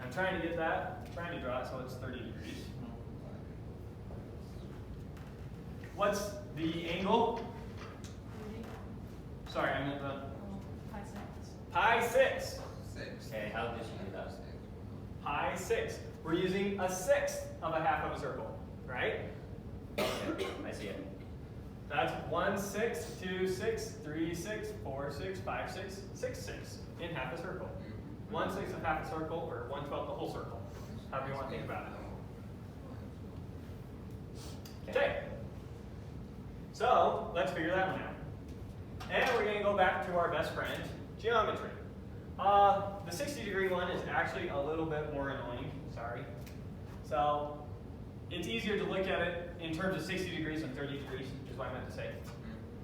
I'm trying to draw it so it's 30 degrees. What's the angle? Sorry, I meant the Pi 6. pi 6. 6. Okay, how did you do that? Pi 6. We're using a sixth of a half of a circle, right? Okay, I see it. That's 1 6, 2 6, 3 6, 4 6, 5 6, 6 6 in half a circle. 1 6 of half a circle, or 1/12 the whole circle. However you want to think about it. Okay. So let's figure that one out. And we're going to go back to our best friend, geometry. The 60-degree one is actually a little bit more annoying. Sorry. So it's easier to look at it in terms of 60 degrees and 30 degrees, is what I meant to say.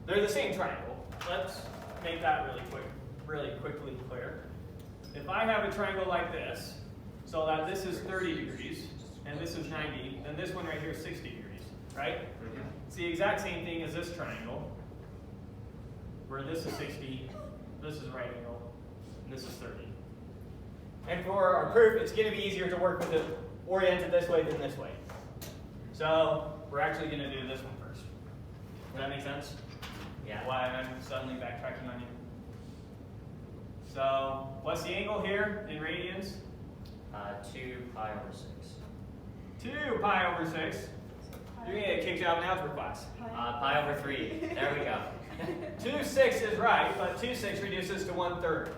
They're the same triangle. Let's make that really quickly clear. If I have a triangle like this, so that this is 30 degrees, and this is 90, then this one right here is 60 degrees, right? It's the exact same thing as this triangle, where this is 60, this is right angle, and this is 30. And for our proof, it's going to be easier to work with it oriented this way than this way. So we're actually going to do this one first. Does that make sense? Yeah. Why I'm suddenly backtracking on you. So what's the angle here in radians? 2 pi over 6. 2 pi over 6. You're going to get kicked out of algebra class. Pi over 3. There we go. 2 6 is right, but 2 6 reduces to 1/3.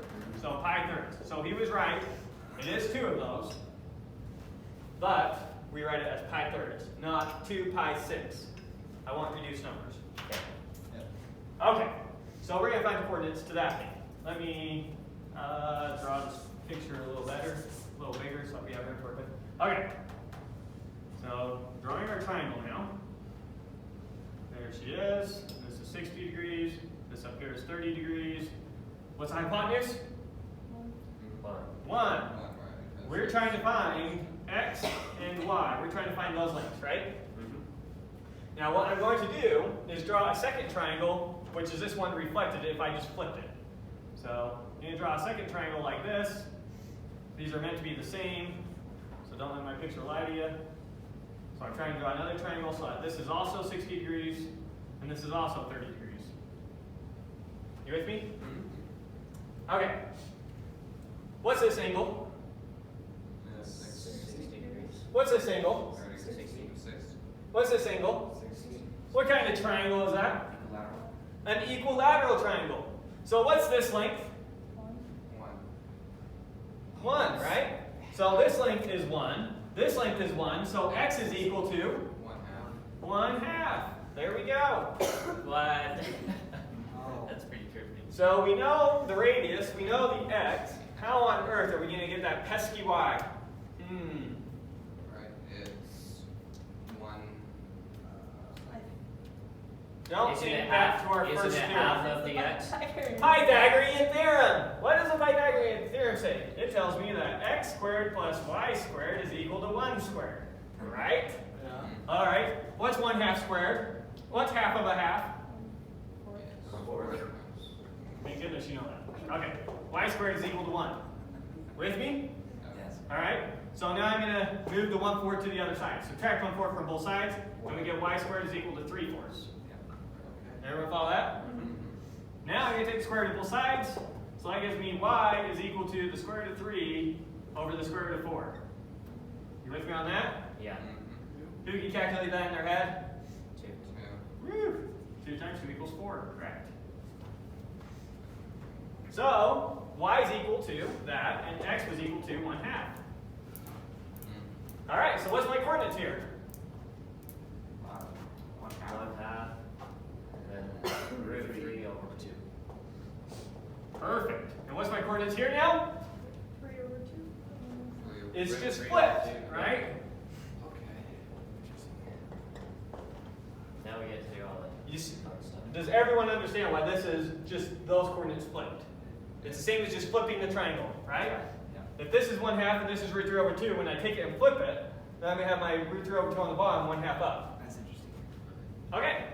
So pi thirds. So he was right. It is 2 of those. But we write it as pi thirds, not 2 pi 6. I want reduced numbers. Okay. Okay, so we're going to find the coordinates to that thing. Let me draw this picture a little better, a little bigger, so we have room to work with. Okay, so drawing our triangle now. There she is. This is 60 degrees. This up here is 30 degrees. What's the hypotenuse? 1. 1. We're trying to find x and y. We're trying to find those lengths, right? Now what I'm going to do is draw a second triangle, which is this one reflected if I just flipped it. So I'm going to draw a second triangle like this. These are meant to be the same, so don't let my picture lie to you. So I'm trying to draw another triangle so that this is also 60 degrees, and this is also 30 degrees. You with me? Okay. What's this angle? 60 degrees. What's this angle? 36. What's this angle? What kind of triangle is that? Equilateral. An equilateral triangle. So what's this length? 1, right? So this length is 1. This length is 1. So x is equal to 1/2. There we go. What? That's pretty trippy. So we know the radius, we know the x. How on earth are we going to get that pesky y? Right, it's 1. Don't Isn't think it back to our half, first isn't it theorem. half of the x? Pythagorean Theorem! What does the Pythagorean Theorem say? It tells me that x squared plus y squared is equal to 1 squared. Right? Yeah. Alright, what's 1/2 squared? What's half of a half? 4. Thank goodness you know that. Okay, y squared is equal to 1. With me? Yes. Alright, so now I'm going to move the 1/4 to the other side. Subtract 1/4 from both sides, and we get y squared is equal to 3/4. Everyone follow that? Now I'm going to take the square root of both sides, so that gives me y is equal to the square root of 3 over the square root of 4. You with me on that? Yeah. Who can calculate that in their head? 2. Woo! 2 times 2 equals 4, correct. So, y is equal to that, and x was equal to 1/2. Alright, so what's my coordinates here? 1/2. And then root 3 over 2. Perfect. And what's my coordinates here now? 3 over 2. It's Root just 3 flipped, over 2. right? Now we get to do all the You see, fun stuff. Does everyone understand why this is just those coordinates flipped? It's the same as just flipping the triangle, right? Yeah. If this is 1/2 and this is root 3 over 2, when I take it and flip it, then I'm going to have my root 3 over 2 on the bottom, 1/2 up. That's interesting. Okay,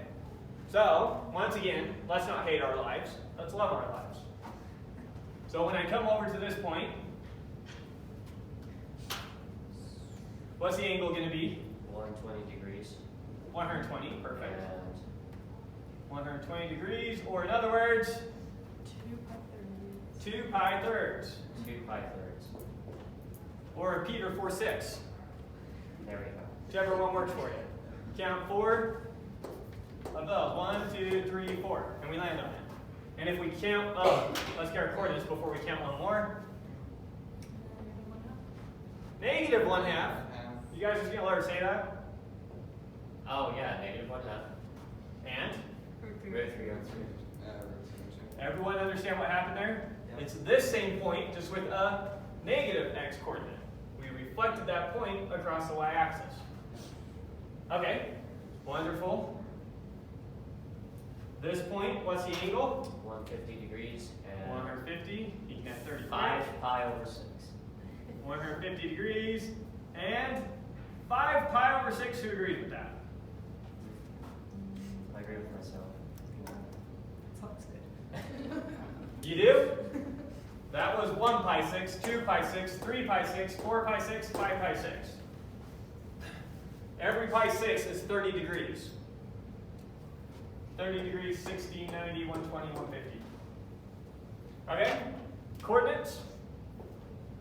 so once again, let's not hate our lives. Let's love our lives. So when I come over to this point, what's the angle going to be? 120 degrees. 120, perfect. And 120 degrees, or in other words, 2 pi thirds. 2 pi thirds. 2 pi thirds. Or repeat or 4/6. There we go. Whichever one works for you. Count 4 of those. 1, 2, 3, 4. And we land on it. And if we count, let's get our coordinates before we count one more. -1/2. -1/2. You guys just gonna let her say that? Oh yeah, -1/2. And? Root 3 over 2. Everyone understand what happened there? Yeah. It's this same point, just with a negative x coordinate. We reflected that point across the y-axis. Okay, wonderful. This point, what's the angle? 150 degrees and 150, you can have 35. 5 pi over 6. 150 degrees, and 5 pi over 6, who agrees with that? I agree with myself. Sounds good. You do? That was 1 pi 6, 2 pi 6, 3 pi 6, 4 pi 6, 5 pi 6. Every pi 6 is 30 degrees. 30 degrees, 60, 90, 120, 150. Okay? Coordinates?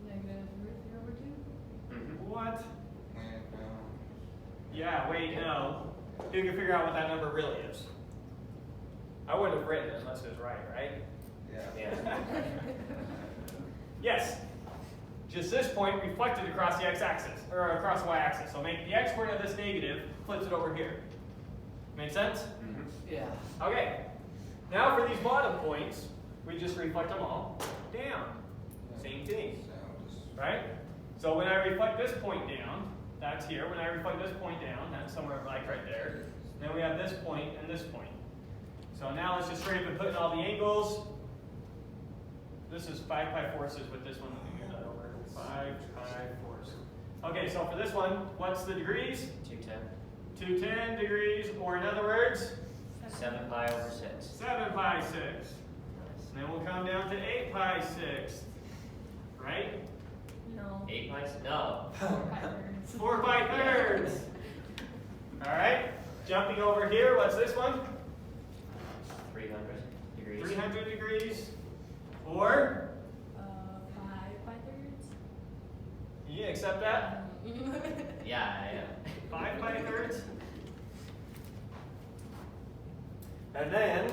-√3/2. What? Yeah, wait, no. You can figure out what that number really is. I wouldn't have written it unless it was right? Yeah. Yes. Just this point reflected across the x-axis, or across the y-axis. So make the x coordinate of this negative, flips it over here. Make sense? Yeah. Okay. Now for these bottom points, we just reflect them all down. Same thing, right? So when I reflect this point down, that's here. When I reflect this point down, that's somewhere like right there. Then we have this point and this point. So now let's just straight up put in all the angles. This is 5 pi forces with this one. Let me move that over. 5 pi force. Okay, so for this one, what's the degrees? 210. 210 degrees, or in other words, 7 pi over 6. 7 pi 6. Nice. And then we'll come down to 8 pi 6. Right? No. 8 pi 6? No. 4 pi thirds. 4 pi thirds. Alright, jumping over here, what's this one? 300 degrees. 300 degrees. Or, 5 pi thirds. you accept that? Yeah, I am. 5 pi thirds. And then,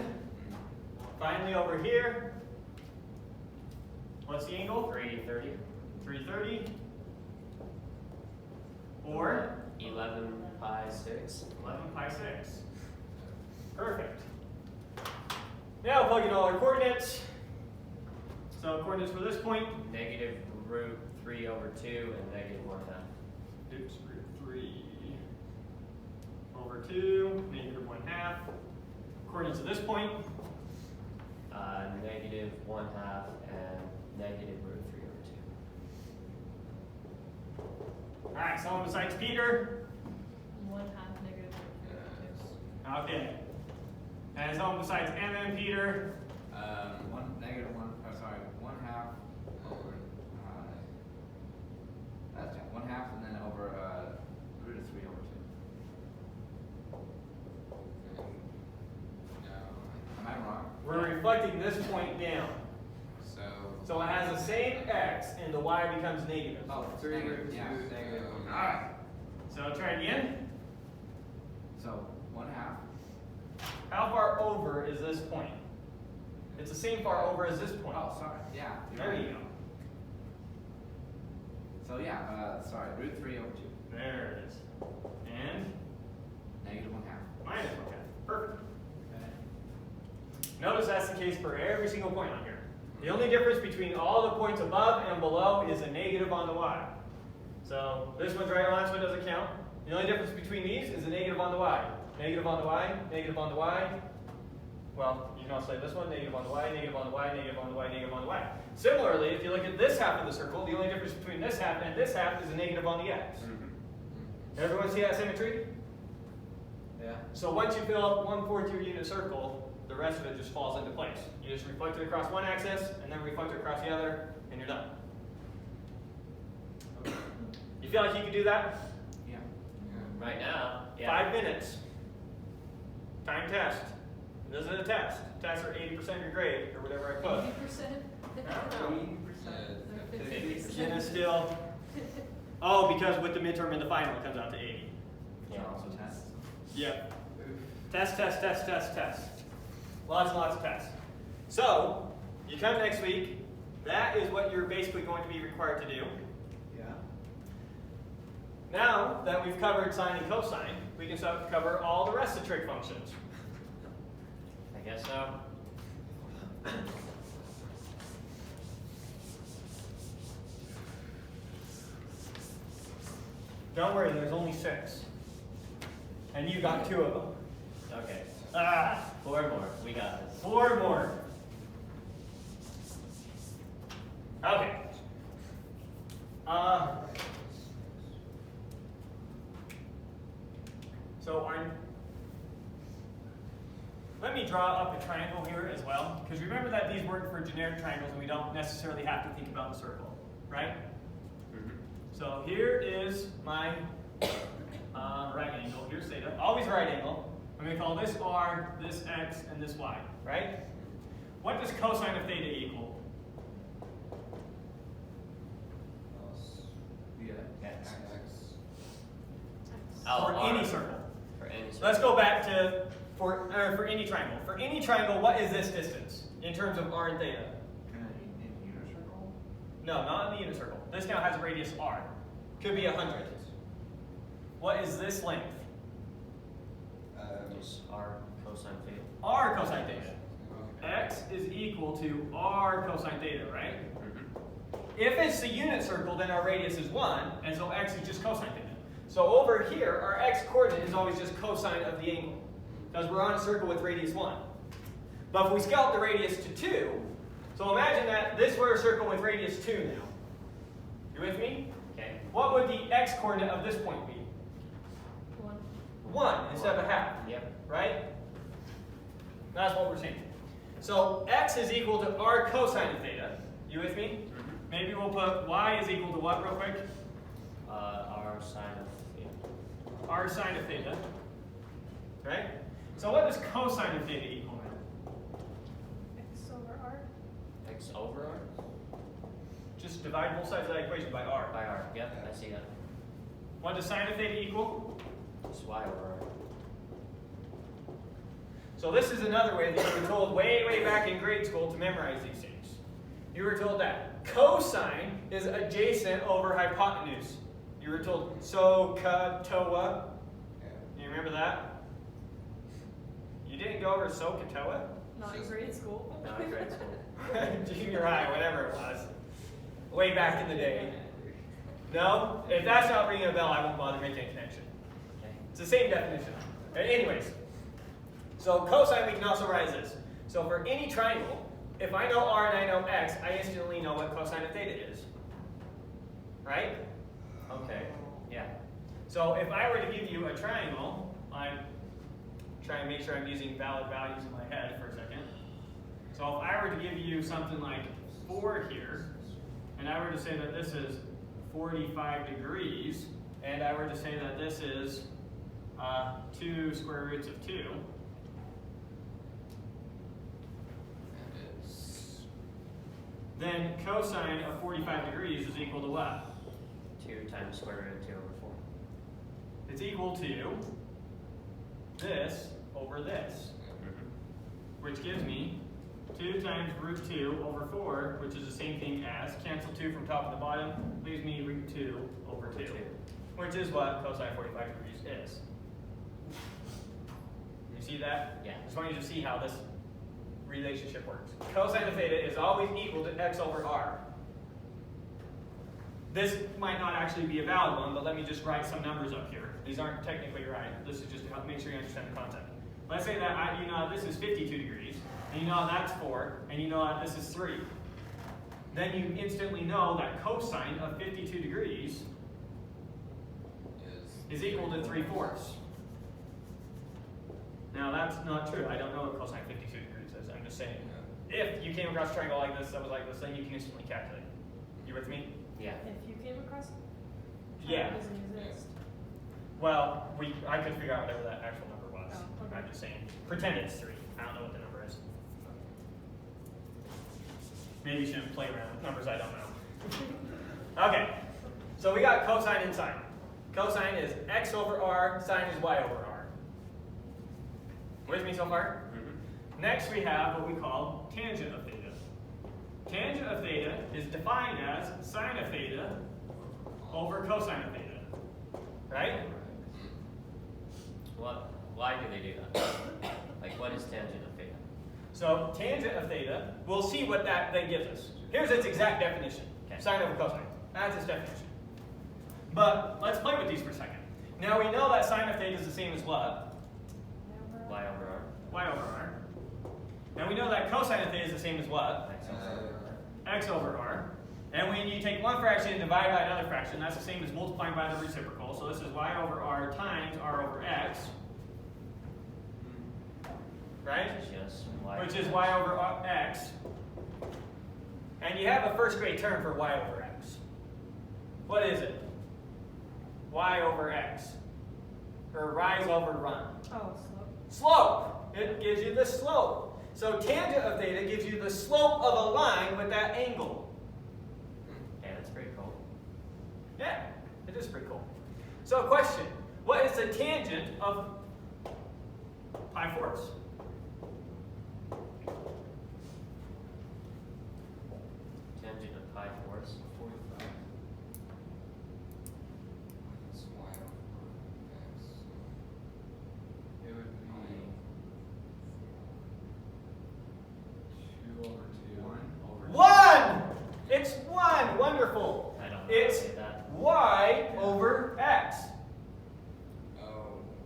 finally over here, what's the angle? 330. 330. Or 11 pi 6. 11 pi 6. Perfect. Now plug in all our coordinates. So coordinates for this point. Negative root 3 over 2 and negative 1/2. Oops, root 3 over 2, negative 1/2. Coordinates of this point. Negative 1/2 and negative root 3 over 2. Alright, someone besides Peter. 1/2 -√3/2. Okay. And someone besides Emma and Peter. 1/2 over, that's 1/2 and then over root of 3 over 2. Am I wrong? We're reflecting this point down. So it has the same x and the y becomes negative. Oh, 3 root 2 Yeah. negative 1. Alright. So try it again. So 1/2. How far over is this point? It's the same far over as this point. Oh, sorry. Yeah. you're There right. you go. So yeah, sorry, root 3 over 2. There it is. And Negative 1/2. minus 1/2. Perfect. Notice that's the case for every single point on here. The only difference between all the points above and below is a negative on the y. So this one's right on, so it doesn't count. The only difference between these is a negative on the y. Negative on the y, negative on the y, Well, you can also say this one, negative on the y, negative on the y, negative on the y, negative on the y. Similarly, if you look at this half of the circle, the only difference between this half and this half is a negative on the x. Everyone see that symmetry? Yeah. So once you fill up 1/4 your unit circle, the rest of it just falls into place. You just reflect it across one axis, and then reflect it across the other, and you're done. Okay. You feel like you could do that? Yeah. Right now, yeah. 5 minutes. Time test. This is a test. Tests are 80% of your grade, or whatever I put. 80%? Yeah. 50% is still. Oh, because with the midterm and the final, it comes out to 80. Yeah. Also tests. Yep. Test, test, test, test, test. Lots and lots of tests. So, you come next week. That is what you're basically going to be required to do. Yeah. Now that we've covered sine and cosine, we can start to cover all the rest of trig functions. I guess so. Don't worry, there's only 6. And you got 2 of them. Okay. Ah, 4 more. We got this. 4 more. Okay. So let me draw up a triangle here as well, because remember that these work for generic triangles and we don't necessarily have to think about the circle, right? So here is my right angle. Here's theta. Always right angle. I'm going to call this r, this x, and this y, right? What does cosine of theta equal? X. For R. any circle. For any circle. Let's go back to for any triangle. For any triangle, what is this distance in terms of r and theta? In unit circle? No, not in the unit circle. This now has a radius r. Could be 100. What is this length? Is R cosine theta. R cosine theta. X is equal to r cosine theta, right? If it's the unit circle, then our radius is 1, and so x is just cosine theta. So over here, our x coordinate is always just cosine of the angle, because we're on a circle with radius 1. But if we scale up the radius to 2, so imagine that this were a circle with radius 2 now. You with me? Okay. What would the x coordinate of this point be? 1. 1 instead of a half, Yep. right? That's what we're saying. So x is equal to r cosine of theta. You with me? Maybe we'll put y is equal to what real quick? R sine of theta. R sine of theta. Right? So what does cosine of theta equal now? X over R. X over R? Just divide both sides of that equation by r. By R. Yep, I see that. What does sine of theta equal? It's Y over R. So this is another way that you were told way, way back in grade school to memorize these things. You were told that cosine is adjacent over hypotenuse. You were told SOHCAHTOA. You remember that? You didn't go over SOHCAHTOA? Not in grade school. Not in grade school. Junior high, whatever it was. Way back in the day. No? If that's not ringing a bell, I won't bother making a connection. Okay. It's the same definition. Anyways, so cosine we can also write as this. So for any triangle, if I know r and I know x, I instantly know what cosine of theta is. Right? Okay. Yeah. So if I were to give you a triangle, I'm trying to make sure I'm using valid values in my head for a second. So if I were to give you something like 4 here, and I were to say that this is 45 degrees, and I were to say that this is 2 square roots of 2, then cosine of 45 degrees is equal to what? 2 times square root of 2 over 4. It's equal to this over this, which gives me 2 times root 2 over 4, which is the same thing as, cancel 2 from top to the bottom, leaves me root 2 over 2, which is what cosine 45 degrees is. You see that? Yeah. I just want you to see how this relationship works. Cosine of theta is always equal to x over r. This might not actually be a valid one, but let me just write some numbers up here. These aren't technically right. This is just to help make sure you understand the concept. Let's say that you know this is 52 degrees, and you know that's 4, and you know that this is 3. Then you instantly know that cosine of 52 degrees is equal to 3/4. Now that's not true. I don't know what cosine 52 degrees is. I'm just saying. If you came across a triangle like this that was like this, then you can instantly calculate. You with me? Yeah. If you came across it? Yeah. It doesn't exist. Well, I could figure out whatever that actual number was. Oh, okay. I'm just saying. Pretend it's 3. I don't know what the number is. Maybe you shouldn't play around with numbers I don't know. Okay. So we got cosine and sine. Cosine is x over r, sine is y over r. With me so far? Mm-hmm. Next we have what we call tangent of theta. Tangent of theta is defined as sine of theta over cosine of theta. Right? Why do they do that? Like, what is tangent of theta? So tangent of theta, we'll see what that then gives us. Here's its exact definition. Okay. Sine over cosine. That's its definition. But let's play with these for a second. Now we know that sine of theta is the same as what? Y over r. Y over r. And we know that cosine of theta is the same as what? X over r. X over r. And when you take one fraction and divide by another fraction, that's the same as multiplying by the reciprocal. So this is y over r times r over x. Right? Yes. Which is y over x. And you have a first grade term for y over x. What is it? Y over x. Or rise over run. Oh, slope. Slope. It gives you the slope. So tangent of theta gives you the slope of a line with that angle. Yeah, that's pretty cool. Yeah, it is pretty cool. So question, what is the tangent of pi fourths? Tangent of pi fourths. 45. Minus y over x. It would be 2 over 2. 1 over 1! It's 1! Wonderful. I don't know It's how to say that. y over x. Oh.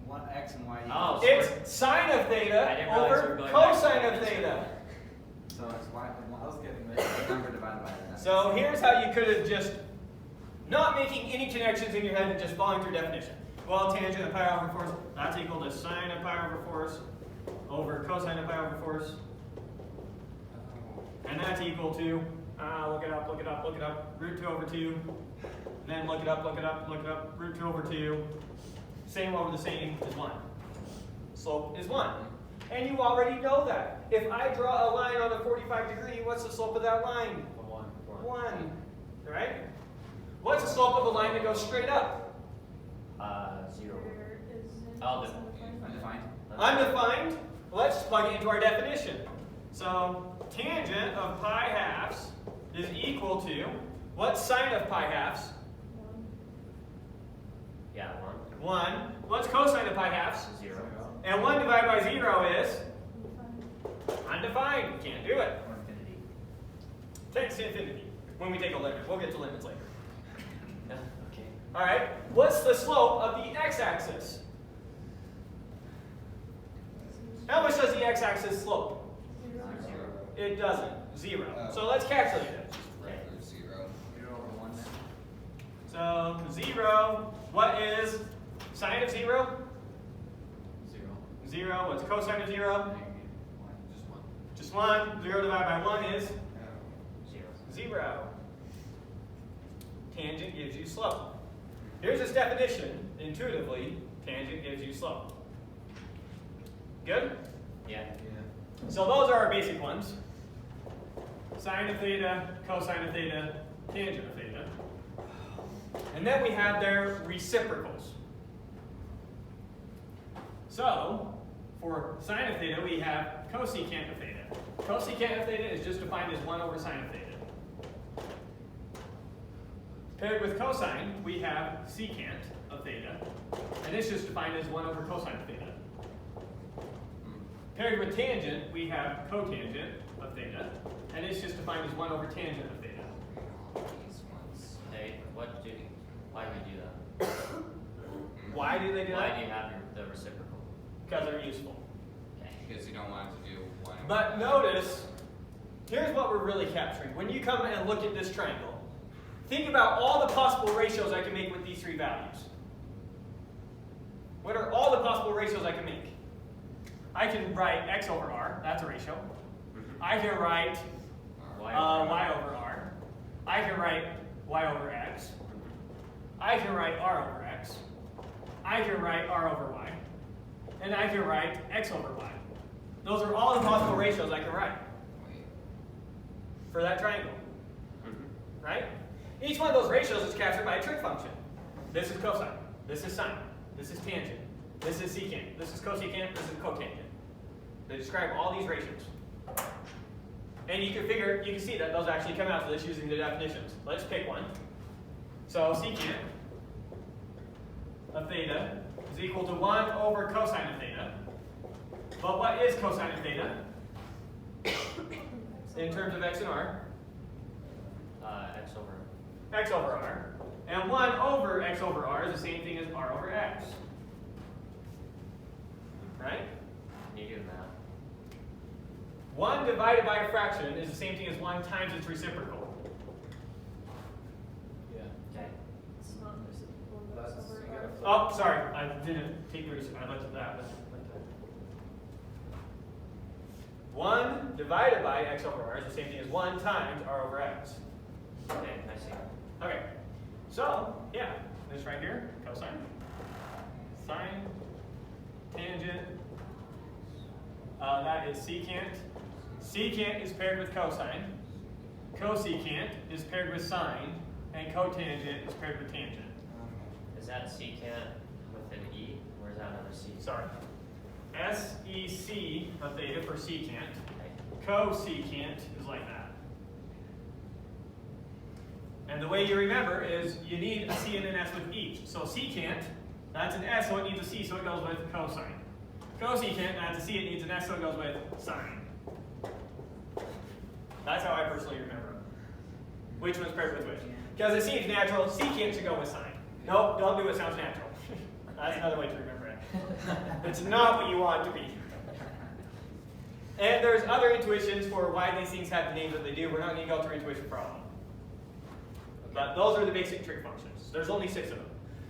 1x and y. Oh, so It's sine of I theta didn't realize we were over going back to cosine the of theta. So it's y. I was getting the number divided by that. So here's how you could have just, not making any connections in your head and just following through definition. Well, tangent of pi over 4, that's equal to sine of pi over 4 over cosine of pi over 4. And that's equal to, look it up, look it up, look it up, root 2 over 2. And then look it up, look it up, look it up, root 2 over 2. Same over the same is 1. Slope is 1. And you already know that. If I draw a line on a 45 degree, what's the slope of that line? 1. Right? What's the slope of a line that goes straight up? 0. Where is it? Oh, the- Undefined. Undefined. Let's plug it into our definition. So tangent of pi halves is equal to, what's sine of pi halves? 1. Yeah, 1. 1. What's cosine of pi halves? 0. And 1 divided by 0 is Undefined. undefined. Can't do it. Or infinity. Tends to infinity. When we take a limit. We'll get to limits later. Okay. Alright. What's the slope of the x-axis? How much does the x-axis slope? 0. 0. It doesn't. 0. Oh. So let's calculate it. Regular 0. 0 over 1 then. So 0, what is sine of 0? 0. 0. What's cosine of 0? Negative 1. Just 1. Just 1. 0 divided by 1 is 0. 0. Tangent gives you slope. Here's its definition. Intuitively, tangent gives you slope. Good? Yeah. So those are our basic ones. Sine of theta, cosine of theta, tangent of theta. And then we have their reciprocals. So, for sine of theta, we have cosecant of theta. Cosecant of theta is just defined as 1 over sine of theta. Paired with cosine, we have secant of theta. And it's just defined as 1 over cosine of theta. Paired with tangent, we have cotangent of theta. And it's just defined as 1 over tangent of theta. These ones. Hey, why do we do that? Why do they do Why that? do you have the reciprocal? Because they're useful. Because you don't want it to do 1 over But notice, here's what we're really capturing. When you come and look at this triangle, think about all the possible ratios I can make with these three values. What are all the possible ratios I can make? I can write x over r, that's a ratio. I can write y over r. I can write y over x. I can write r over x. I can write r over y. And I can write x over y. Those are all the possible ratios I can write for that triangle. Right? Each one of those ratios is captured by a trig function. This is cosine. This is sine. This is tangent. This is secant. This is cosecant. This is cotangent. They describe all these ratios. And you can see that those actually come out to this using the definitions. Let's pick one. So secant of theta is equal to 1 over cosine of theta. But what is cosine of theta in terms of x and r? X over r. And 1 over x over r is the same thing as r over x. Right? Can you do that? 1 divided by a fraction is the same thing as 1 times its reciprocal. Yeah. Okay. It's not reciprocal, That's- that's over you gotta r. flip. Oh, sorry, I didn't take the I looked at that. 1 divided by x over r is the same thing as 1 times r over x. Okay, I see. Okay, so yeah, this right here, cosine, sine, tangent. That is secant. Secant is paired with cosine. Cosecant is paired with sine, and cotangent is paired with tangent. Is that secant with an E, or is that another C? Sorry. SEC of theta for secant. Okay. Cosecant is like that. And the way you remember is you need a C and an S with each. So secant, that's an S, so it needs a C, so it goes with cosine. Cosecant, that's a C, it needs an S, so it goes with sine. That's how I personally remember them. Which one's paired with which? Because a C is natural, secant should go with sine. Nope, don't do what sounds natural. That's another way to remember it. It's not what you want it to be. And there's other intuitions for why these things have the names that they do. We're not going to go through intuition for all of them. But those are the basic trig functions. There's only 6 of them.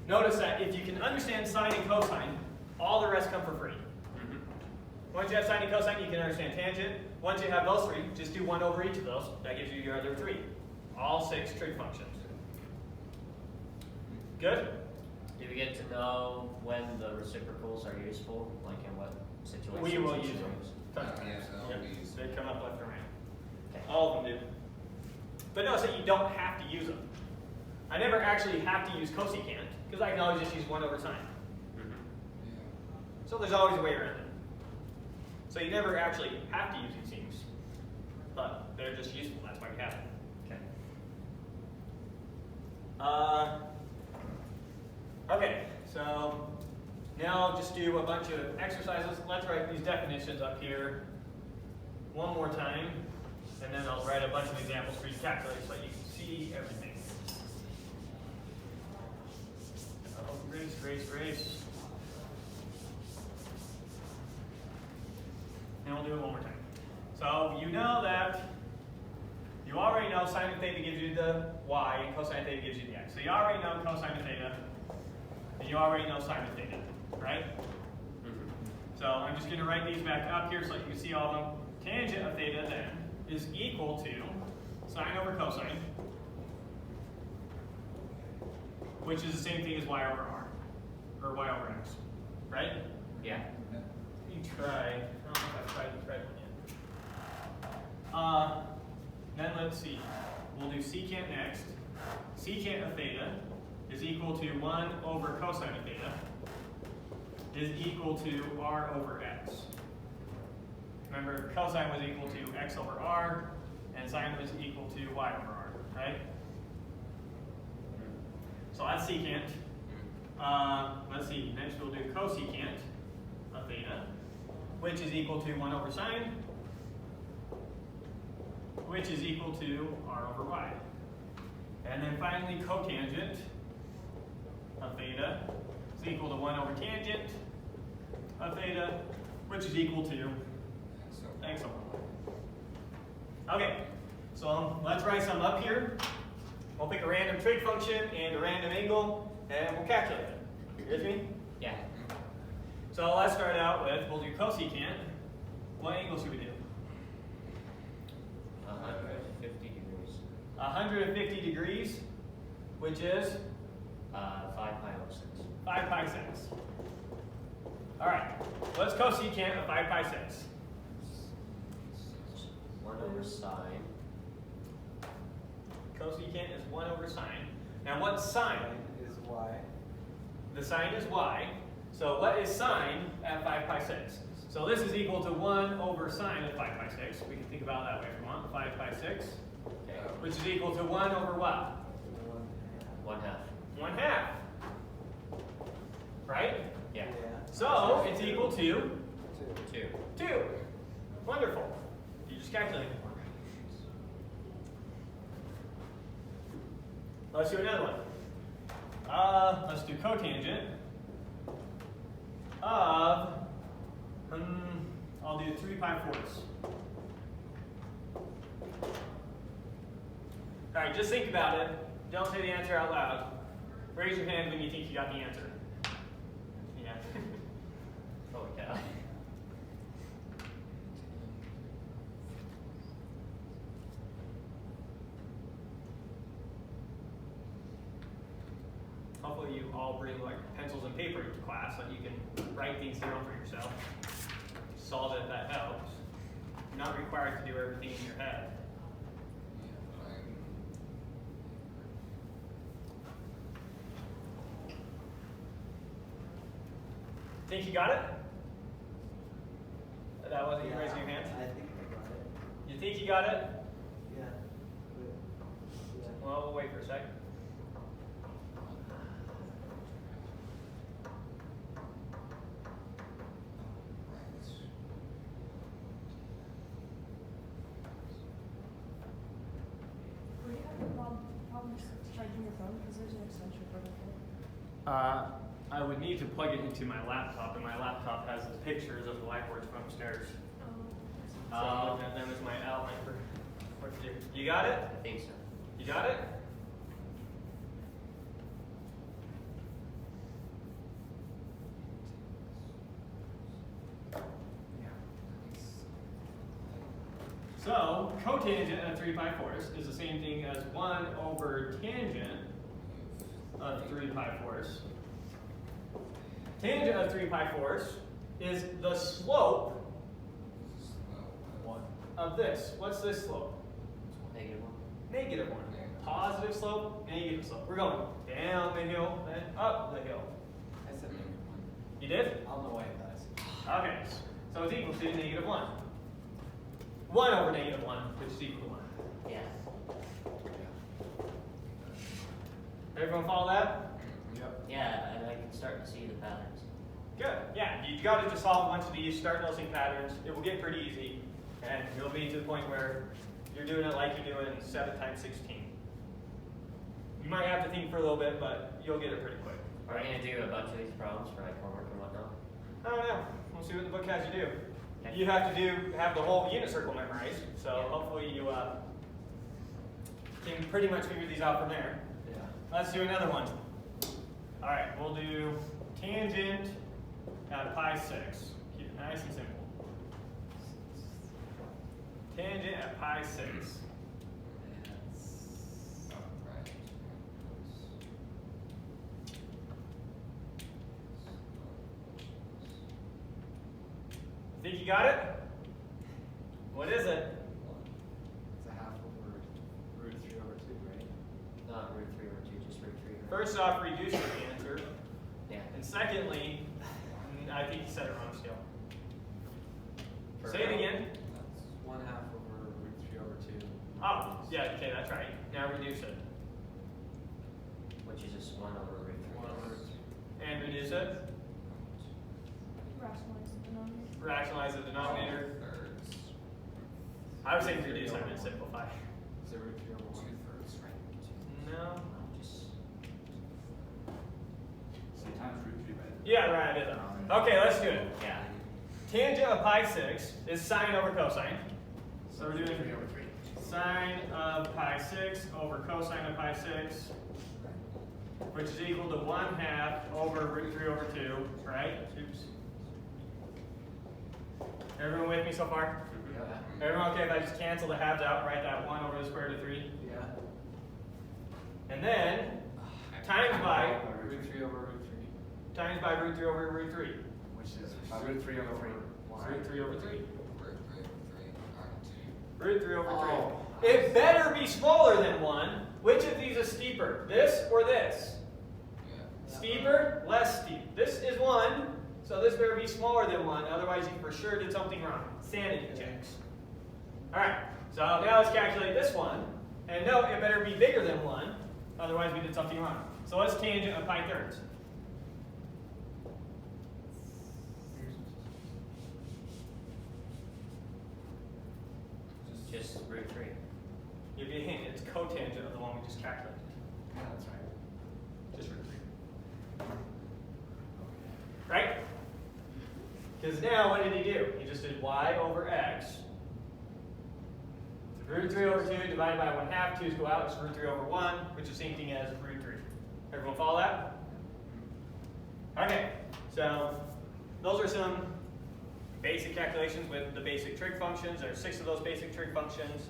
Notice that if you can understand sine and cosine, all the rest come for free. Once you have sine and cosine, you can understand tangent. Once you have those 3, just do 1 over each of those. That gives you your other 3. All 6 trig functions. Good? Do we get to know when the reciprocals are useful? Like in what situations? We will it's use them. used? Yes, they'll be used. They come up left and right. Okay. All of them do. But notice that you don't have to use them. I never actually have to use cosecant, because I can always just use 1 over sine. So there's always a way around it. So you never actually have to use these things, but they're just useful. That's why we have them. Okay. Okay, so now I'll just do a bunch of exercises. Let's write these definitions up here one more time, and then I'll write a bunch of examples for you to calculate so you can see everything. Oh, race. And we'll do it one more time. So you know that you already know sine of theta gives you the y, and cosine of theta gives you the x. So you already know cosine of theta, and you already know sine of theta, right? So I'm just going to write these back up here so you can see all of them. Tangent of theta then is equal to sine over cosine, which is the same thing as y over r, or y over x, right? Yeah. You try. I don't know if I've tried the red one yet. Then let's see. We'll do secant next. Secant of theta is equal to 1 over cosine of theta is equal to r over x. Remember, cosine was equal to x over r, and sine was equal to y over r, right? So that's secant. Let's see. Next we'll do cosecant of theta, which is equal to 1 over sine, which is equal to r over y. And then finally, cotangent of theta is equal to 1 over tangent of theta, which is equal to Thanks so much. Okay, so let's write some up here. We'll pick a random trig function and a random angle, and we'll calculate it. You with me? Yeah. So let's start out with, we'll do cosecant. What angle should we do? 150 degrees. 150 degrees, which is 5 pi over 6. 5 pi 6. All right, what's cosecant of 5 pi 6? 1 over sine. Cosecant is 1 over sine. Now what's sine? Is y. The sine is y. So what is sine at 5 pi 6? So this is equal to 1 over sine of 5 pi 6. We can think about it that way if we want. 5 pi 6, Okay. which is equal to 1 over what? 1/2. 1/2. Right? Yeah. So it's equal to 2. 2. Wonderful. You just calculated it for me. Let's do another one. Let's do cotangent of, I'll do 3 pi 4ths. All right, just think about it. Don't say the answer out loud. Raise your hand when you think you got the answer. Yeah. Holy cow. Hopefully you all bring like pencils and paper to class so you can write things down for yourself. Solve it if that helps. You're not required to do everything in your head. Think you got it? That wasn't you raising your hand? I think I got it. You think you got it? Yeah. Well, we'll wait for a second. Were you having problems charging your phone? Because there's an extension for it. I would need to plug it into my laptop, and my laptop has the pictures of the whiteboards from upstairs. So I'm looking at them as my outline for what to do. You got it? I think so. You got it? So, cotangent of 3 pi 4ths is the same thing as 1 over tangent of 3 pi 4ths. Tangent of 3 pi 4ths is the slope of this. What's this slope? -1. Negative 1. Positive slope, negative slope. We're going down the hill, then up the hill. I said -1. You did? I'll know why it does. Okay, so it's equal to -1. 1 over -1, which is equal to 1. Yeah. Everyone follow that? Yep. Yeah, and I can start to see the patterns. Good. Yeah, you got to just solve a bunch of these, start noticing patterns. It will get pretty easy, and you'll be to the point where you're doing it like you're doing 7 times 16. You might have to think for a little bit, but you'll get it pretty quick. Are we going to do a bunch of these problems for like homework and whatnot? I don't know. We'll see what the book has you do. Okay. You have to have the whole unit circle memorized, so Yeah. hopefully you can pretty much figure these out from there. Yeah. Let's do another one. All right, we'll do tangent at pi 6. Keep it nice and simple. Tangent at pi 6. Think you got it? What is it? It's a half over √3/2, right? Not √3/2, just √3. First off, reduce your answer. Yeah. And secondly, I think you said it wrong still. For Say it again. That's 1/2 over √3/2. Oh, yeah, okay, that's right. Now reduce it. Which is just 1 over √3. 1 over And reduce it. Rationalize the denominator. Rationalize the denominator. Thirds. I was saying reduce, I meant simplify. Is it √3/1? 2/3, right? No. Just So times √3 by Yeah, right, it is. Okay, let's do it. yeah. tangent of pi 6 is sine over cosine. So we're doing 3 over 3. sine of pi 6 over cosine of pi 6, which is equal to 1/2 over root 3 over 2, right? Oops. Everyone with me so far? Yeah. Everyone okay if I just cancel the halves out and write that 1 over the square root of 3? Yeah. And then times by Root 3 over root 3. times by root 3 over root 3. Which is root 3 over 3. Root 3 over 3. Root 3 over 3. Alright, 2. Root 3 over 3. Oh. It better be smaller than 1. Which of these is steeper? This or this? Yeah. Steeper, less steep. This is 1, so this better be smaller than 1, otherwise you for sure did something wrong. Sanity checks. Alright, so now let's calculate this one. And note, it better be bigger than 1, otherwise we did something wrong. So what's tangent of pi thirds? Just root 3. Give you a hint, it's cotangent of the one we just calculated. Yeah, that's right. Just root 3. Right? Because now what did he do? He just did y over x. Root 3 over 2 divided by 1/2. 2's go out, it's root 3 over 1, which is the same thing as root 3. Everyone follow that? Okay, so those are some basic calculations with the basic trig functions. There are 6 of those basic trig functions.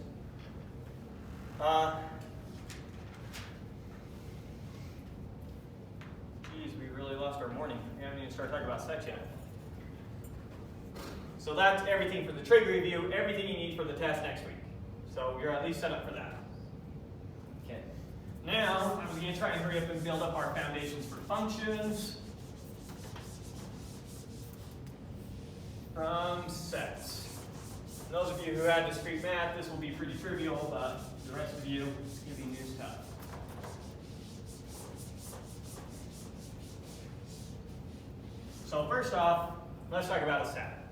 Geez, we really lost our morning. We haven't even started talking about sets yet. So that's everything for the trig review, everything you need for the test next week. So you're at least set up for that. Okay. Now, I'm going to try and hurry up and build up our foundations for functions from sets. Those of you who had discrete math, this will be pretty trivial, but the rest of you, it's going to be new stuff. So first off, let's talk about a set.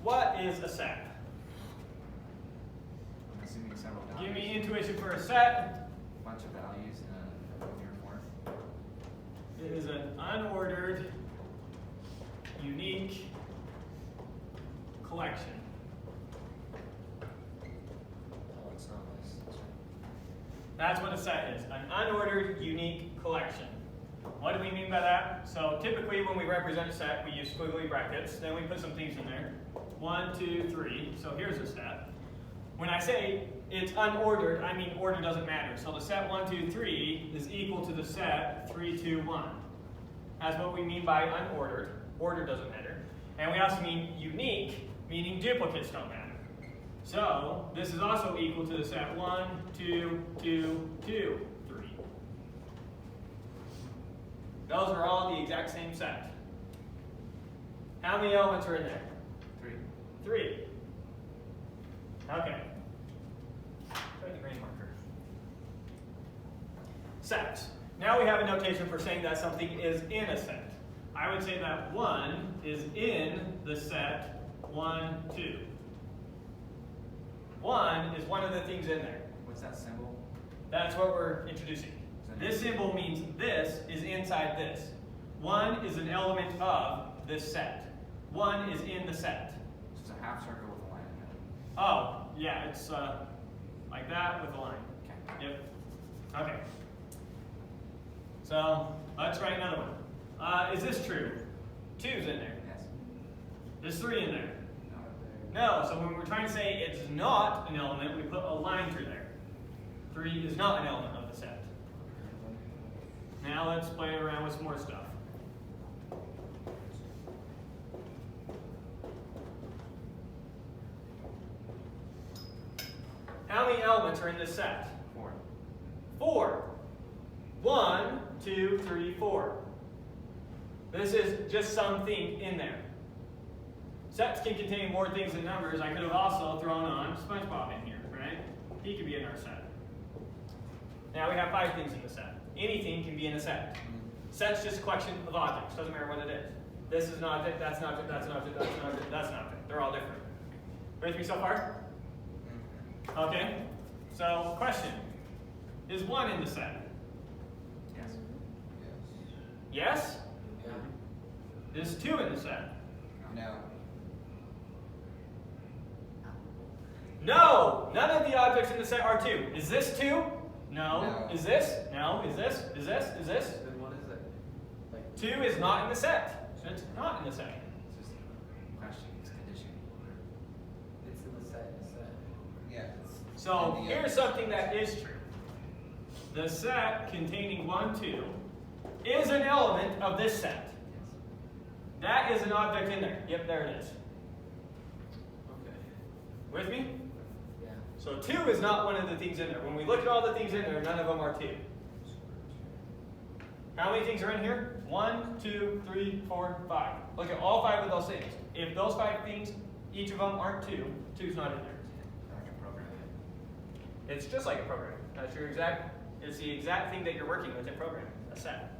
What is a set? I'm assuming several values. Give me intuition for a set. A bunch of values in a linear form. It is an unordered, unique collection. Oh, it's not this. That's what a set is, an unordered, unique collection. What do we mean by that? So typically when we represent a set, we use squiggly brackets, then we put some things in there. 1, 2, 3, so here's a set. When I say it's unordered, I mean order doesn't matter. So the set 1, 2, 3 is equal to the set 3, 2, 1. That's what we mean by unordered. Order doesn't matter. And we also mean unique, meaning duplicates don't matter. So this is also equal to the set 1, 2, 2, 2, 3. Those are all the exact same set. How many elements are in there? 3. 3. Okay. Try the green marker. Sets. Now we have a notation for saying that something is in a set. I would say that 1 is in the set 1, 2. 1 is one of the things in there. What's that symbol? That's what we're introducing. This symbol means this is inside this. 1 is an element of this set. 1 is in the set. It's a half circle with a line in it. Oh, yeah, it's like that with a line. Okay. Yep. Okay. So let's write another one. Is this true? 2's in there. Yes. There's 3 in there. No. No, so when we're trying to say it's not an element, we put a line through there. 3 is not an element of the set. Now let's play around with some more stuff. How many elements are in this set? 4. 4. 1, 2, 3, 4. This is just something in there. Sets can contain more things than numbers. I could have also thrown on SpongeBob in here, right? He could be in our set. Now we have 5 things in the set. Anything can be in a set. Set's just a collection of objects. Doesn't matter what it is. This is an object, that's an object, that's an object, that's an object, that's an object. They're all different. With me so far? Okay. So, question. Is 1 in the set? Yes. Yes? Yeah. Is 2 in the set? No. No! None of the objects in the set are 2. Is this 2? No. No. Is this? No. Is this? Is this? Is this? Then what is it? Like, 2 is not in the set. It's not in the set. it's just a question, it's condition. It's in the set, Yeah. So And the here's something that is true. The set containing 1, 2 is an element of this set. That is an object in there. Yep, there it is. Okay. With me? Yeah. So 2 is not one of the things in there. When we look at all the things in there, none of them are 2. How many things are in here? 1, 2, 3, 4, 5. Look at all 5 of those things. If those 5 things, each of them aren't 2, 2's not in there. Like a program. It's just like a program. That's your exact. It's the exact thing that you're working with in programming. A set.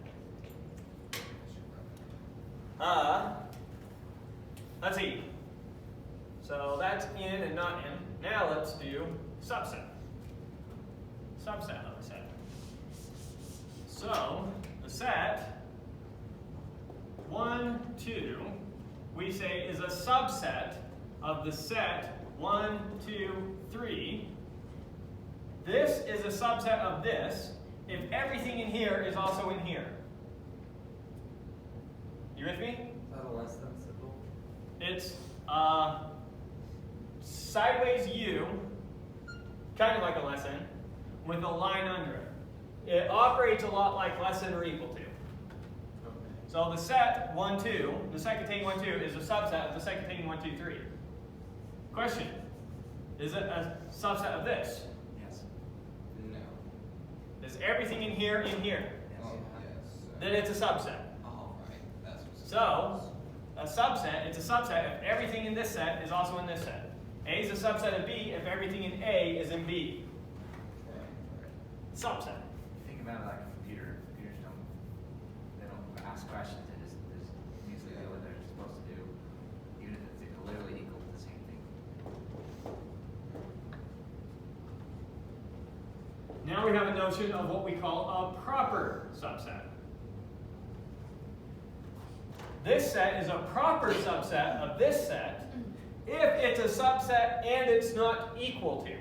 Let's see. So that's in and not in. Now let's do subset. Subset of a set. So the set 1, 2, we say is a subset of the set 1, 2, 3. This is a subset of this if everything in here is also in here. You with me? Is that a less than symbol? It's sideways U, kind of like a lesson, with a line under it. It operates a lot like less than or equal to. Okay. So the set 1, 2, the set containing 1, 2 is a subset of the set containing 1, 2, 3. Question, is it a subset of this? Yes. No. Is everything in here in here? Yes. Oh, yes. Then it's a subset. All right. That's what's So, a subset, it's a subset if everything in this set is also in this set. A is a subset of B if everything in A is in B. Subset. Think about it like a computer. Computers don't ask questions, they just usually do what they're supposed to do, even if it's literally equal to the same thing. Now we have a notion of what we call a proper subset. This set is a proper subset of this set if it's a subset and it's not equal to.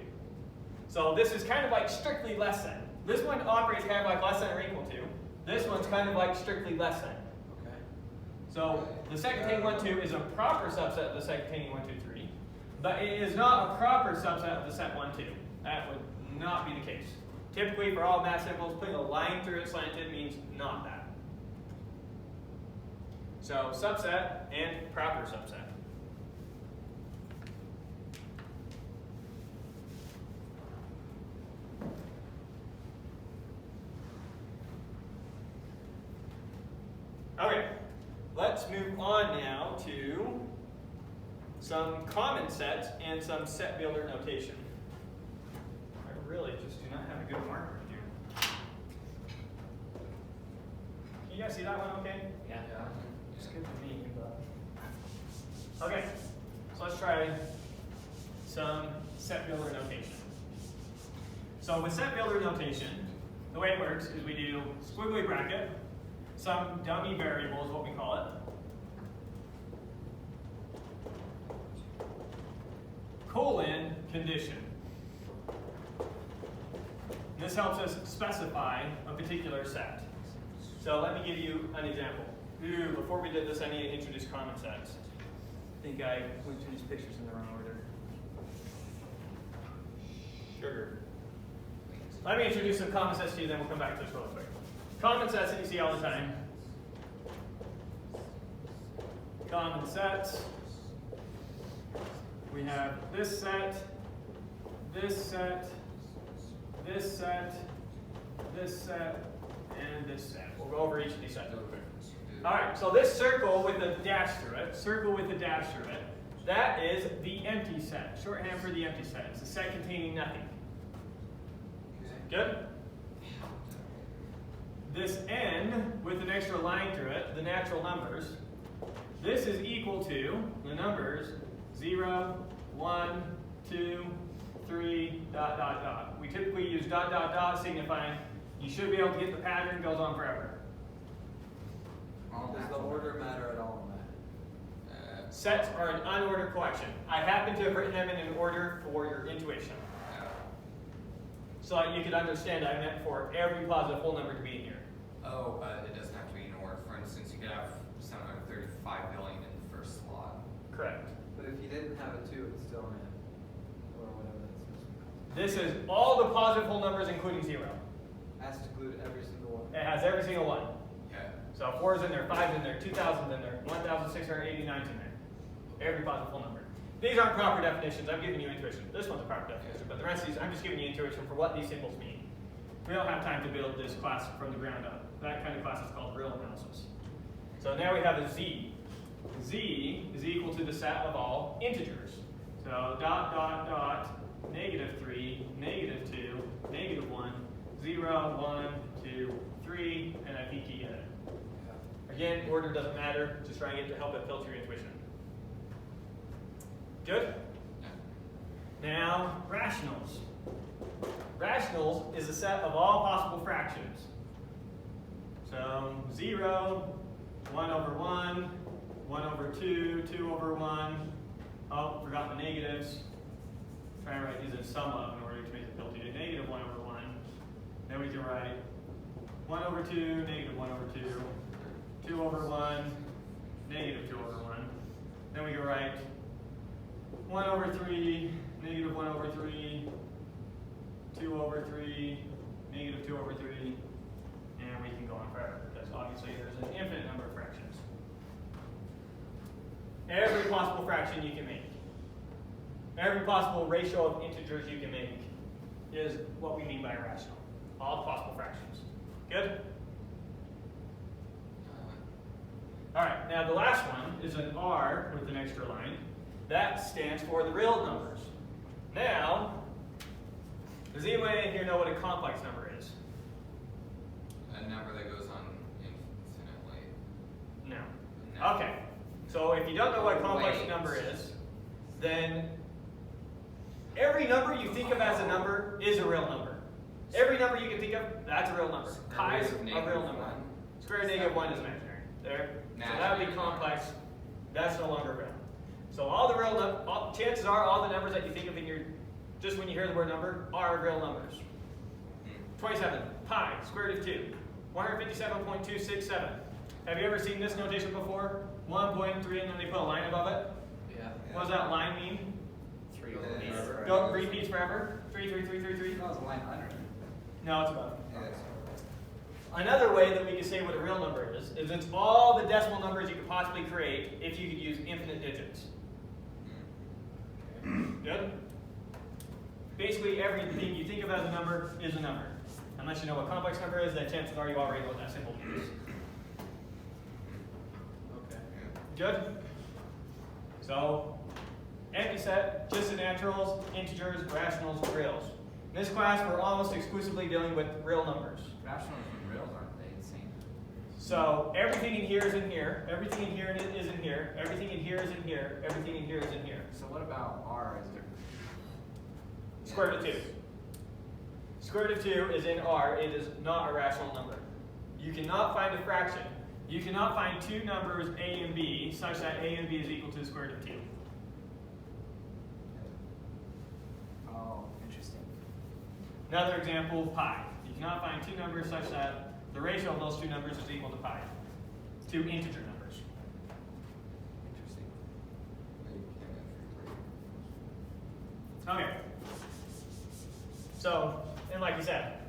So this is kind of like strictly less than. This one operates kind of like less than or equal to. This one's kind of like strictly less than. Okay. So the set containing 1, 2 is a proper subset of the set containing 1, 2, 3. But it is not a proper subset of the set 1, 2. That would not be the case. Typically for all math symbols, putting a line through it slanted means not that. So subset and proper subset. Okay, let's move on now to some common sets and some set builder notation. I really just do not have a good marker here. Can you guys see that one okay? Yeah. It's good to me, but. Okay, so let's try some set builder notation. So with set builder notation, the way it works is we do squiggly bracket, some dummy variable is what we call it. Colon condition. This helps us specify a particular set. So let me give you an example. Ooh, before we did this, I need to introduce common sets. I think I went through these pictures in the wrong order. Sugar. Let me introduce some common sets to you, then we'll come back to this real quick. Common sets that you see all the time. Common sets. We have this set, this set, this set, this set, and this set. We'll go over each of these sets real quick. Alright, so this circle with a dash through it, circle with a dash through it, that is the empty set. Shorthand for the empty set. It's a set containing nothing. Good? This n with an extra line through it, the natural numbers, this is equal to the numbers 0, 1, 2, 3, ... We typically use ... signifying you should be able to get the pattern, goes on forever. Does the order matter at all in that? Sets are an unordered collection. I happen to have written them in an order for your intuition. So that you could understand I meant for every positive whole number to be in here. Oh, but it doesn't have to be in order. For instance, you could have 735 billion in the first slot. Correct. But if you didn't have a 2, it's still an M. Or whatever that's supposed to be. This is all the positive whole numbers including 0. Has to include every single one. It has every single one. Yeah. So 4's in there, 5's in there, 2,000's in there, 1,689's in there. Every positive whole number. These aren't proper definitions. I'm giving you intuition. This one's a proper definition, but the rest of these, I'm just giving you intuition for what these symbols mean. We don't have time to build this class from the ground up. That kind of class is called real analysis. So now we have a z. Z is equal to the set of all integers. So dot, dot, dot, -3, -2, -1, 0, 1, 2, 3, and a p key in it. Again, order doesn't matter. Just trying to help it filter your intuition. Good? Now, rationals. Rationals is a set of all possible fractions. So 0, 1 over 1, 1 over 2, 2 over 1. Oh, forgot the negatives. Try to write these in sum of in order to make it filter to -1 over 1. Then we can write 1 over 2, -1 over 2, 2 over 1, -2 over 1. Then we can write 1 over 3, -1 over 3, 2 over 3, -2 over 3, and we can go on forever because obviously there's an infinite number of fractions. Every possible fraction you can make, every possible ratio of integers you can make is what we mean by a rational. All possible fractions. Good? All right, now the last one is an R with an extra line. That stands for the real numbers. Now, does anyone in here know what a complex number is? A number that goes on infinitely. No. No. Okay, so if you don't know what a complex Wait. number is, then every number you think of as a number is a real number. Every number you can think of, that's a real number. Pi is a real number. Square root of -1 is imaginary. There. So that would be complex. That's no longer real. So all the real chances are all the numbers that you think of in your, just when you hear the word number, are real numbers. 27, pi, square root of 2, 157.267. Have you ever seen this notation before? 1.3 and then they put a line above it? Yeah. What does that line mean? 3 Yeah. Don't repeats forever? 3, 3, 3, 3, 3? That was a line under. No, it's above. Yeah, that's- Another way that we can say what a real number is it's all the decimal numbers you could possibly create if you could use infinite digits. Good? Basically everything you think of as a number is a number. Unless you know what a complex number is, then chances are you already know what that symbol means. Okay. Good? So, empty set, just the naturals, integers, rationals, reals. In this class, we're almost exclusively dealing with real numbers. Rationals and reals aren't they the same? So everything in here is in here, everything in here is in here, everything in here is in here, everything in here is in here. So what about R is different? Square root of 2. Square root of 2 is in R, it is not a rational number. You cannot find a fraction. You cannot find two numbers A and B such that A and B is equal to the square root of 2. Oh, interesting. Another example, pi. You cannot find two numbers such that the ratio of those two numbers is equal to pi. Two integer numbers. Interesting. Okay. So, and like you said,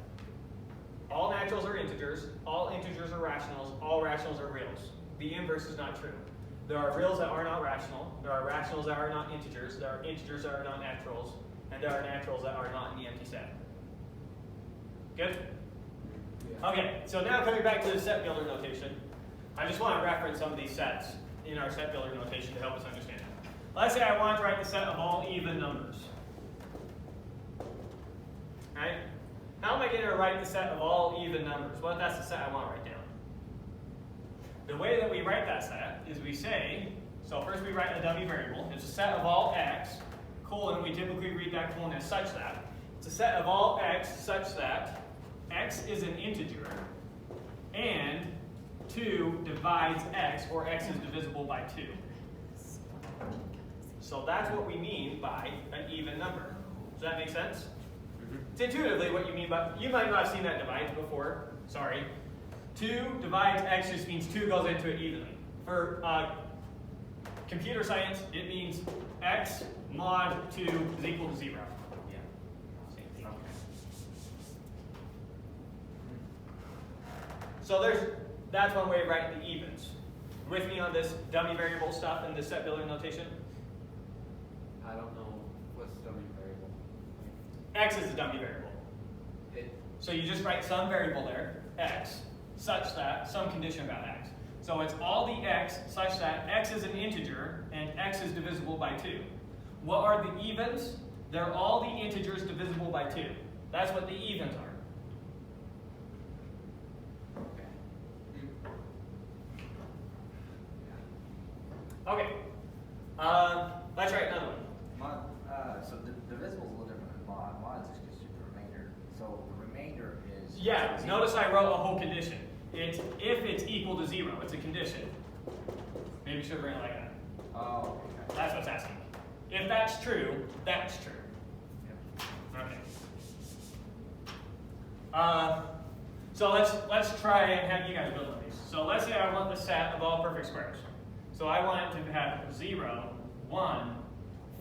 all naturals are integers, all integers are rationals, all rationals are reals. The inverse is not true. There are reals that are not rational, there are rationals that are not integers, there are integers that are not naturals, and there are naturals that are not in the empty set. Good? Okay, so now coming back to the set builder notation, I just want to reference some of these sets in our set builder notation to help us understand. Let's say I want to write the set of all even numbers. Right? How am I going to write the set of all even numbers? Well, that's the set I want to write down. The way that we write that set is we say, so first we write a dummy variable. It's a set of all x, colon, we typically read that colon as such that. It's a set of all x such that x is an integer and 2 divides x, or x is divisible by 2. So that's what we mean by an even number. Does that make sense? It's intuitively what you mean by, you might not have seen that divides before, sorry. 2 divides x just means 2 goes into it evenly. For computer science, it means x mod 2 is equal to 0. Yeah. Same thing. Okay. So that's one way of writing the evens. With me on this dummy variable stuff and the set builder notation? I don't know what's dummy variable. X is a dummy variable. So you just write some variable there, x, such that, some condition about x. So it's all the x such that x is an integer and x is divisible by 2. What are the evens? They're all the integers divisible by 2. That's what the evens are. Okay. Let's write another one. Mod, so the divisible is a little different than mod. Mod is just the remainder. So the remainder is. Yeah, is notice I wrote a whole condition. It's if it's equal to 0, it's a condition. Maybe you should write it like that. Oh, okay. That's what's asking. If that's true, that's true. Yep. Okay. So let's try and have you guys build on these. So let's say I want the set of all perfect squares. So I want it to have 0, 1,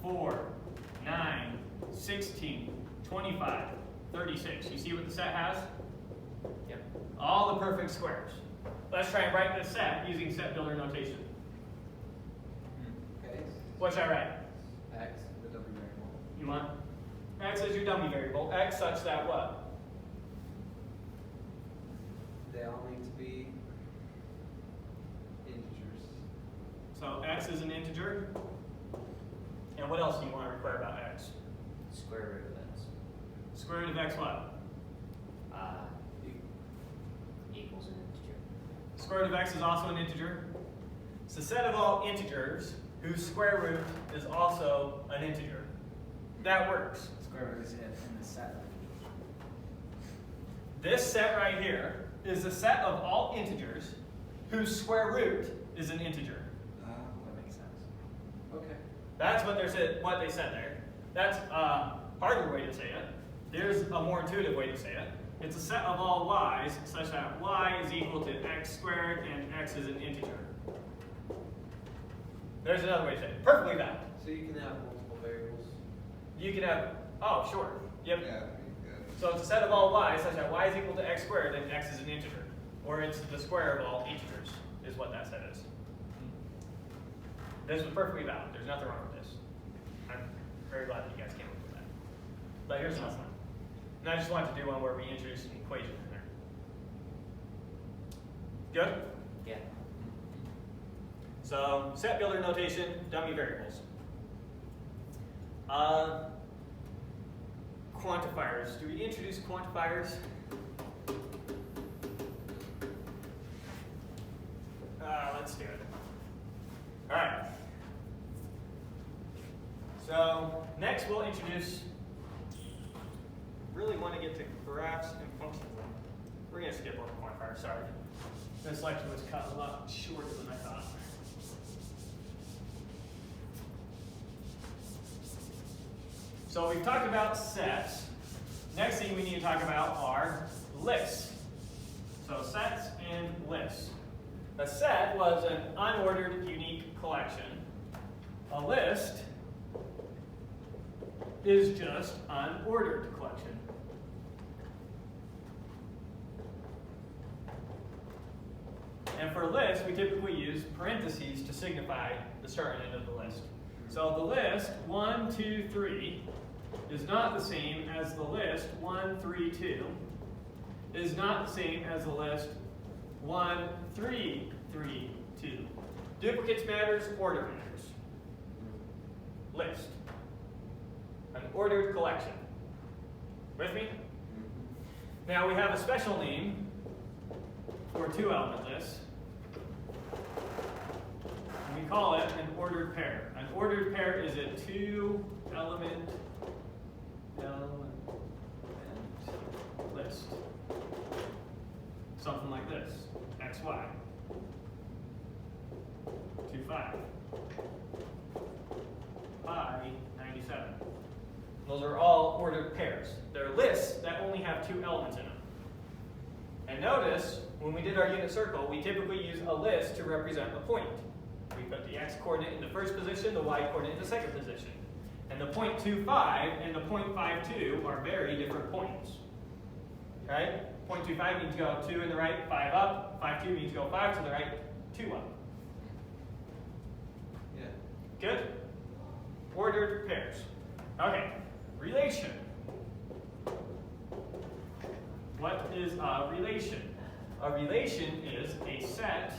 4, 9, 16, 25, 36. You see what the set has? Yep. All the perfect squares. Let's try and write this set using set builder notation. Okay. What should I write? X, the dummy variable. You want? X is your dummy variable. X such that what? They all need to be integers. So x is an integer. And what else do you want to require about x? Square root of x. Square root of x what? Equals an integer. Square root of x is also an integer. It's a set of all integers whose square root is also an integer. That works. Square root is in the set. This set right here is a set of all integers whose square root is an integer. That makes sense. Okay. That's what they said there. That's a harder way to say it. There's a more intuitive way to say it. It's a set of all y's such that y is equal to x squared and x is an integer. There's another way to say it. Perfectly valid. So you can have multiple variables. You can have, oh, sure. Yep. Yeah. So it's a set of all y's such that y is equal to x squared and x is an integer. Or it's the square of all integers is what that set is. This was perfectly valid. There's nothing wrong with this. I'm very glad that you guys came up with that. But here's another one. And I just wanted to do one where we introduce an equation in there. Good? Yeah. So set builder notation, dummy variables. Quantifiers. Do we introduce quantifiers? Let's do it. All right. So next we'll introduce, really want to get to graphs and functions. We're going to skip over quantifiers, sorry. This lecture was cut a lot shorter than I thought. So we've talked about sets. Next thing we need to talk about are lists. So sets and lists. A set was an unordered, unique collection. A list is just an ordered collection. And for lists, we typically use parentheses to signify the start and end of the list. So the list 1, 2, 3 is not the same as the list 1, 3, 2. Is not the same as the list 1, 3, 3, 2. Duplicates matters, order matters. List. An ordered collection. With me? Now we have a special name for two-element lists. We call it an ordered pair. An ordered pair is a two-element list. Something like this. X, Y. 2, 5. by 97. Those are all ordered pairs. They're lists that only have 2 elements in them. And notice, when we did our unit circle, we typically use a list to represent a point. We put the x-coordinate in the first position, the y-coordinate in the second position. And the 0.25 and the 0.52 are very different points. Okay? 0.25 means go 2 in the right, 5 up. 5.2 means go 5 to the right, 2 up. Yeah. Good? Ordered pairs. Okay, relation. What is a relation? A relation is a set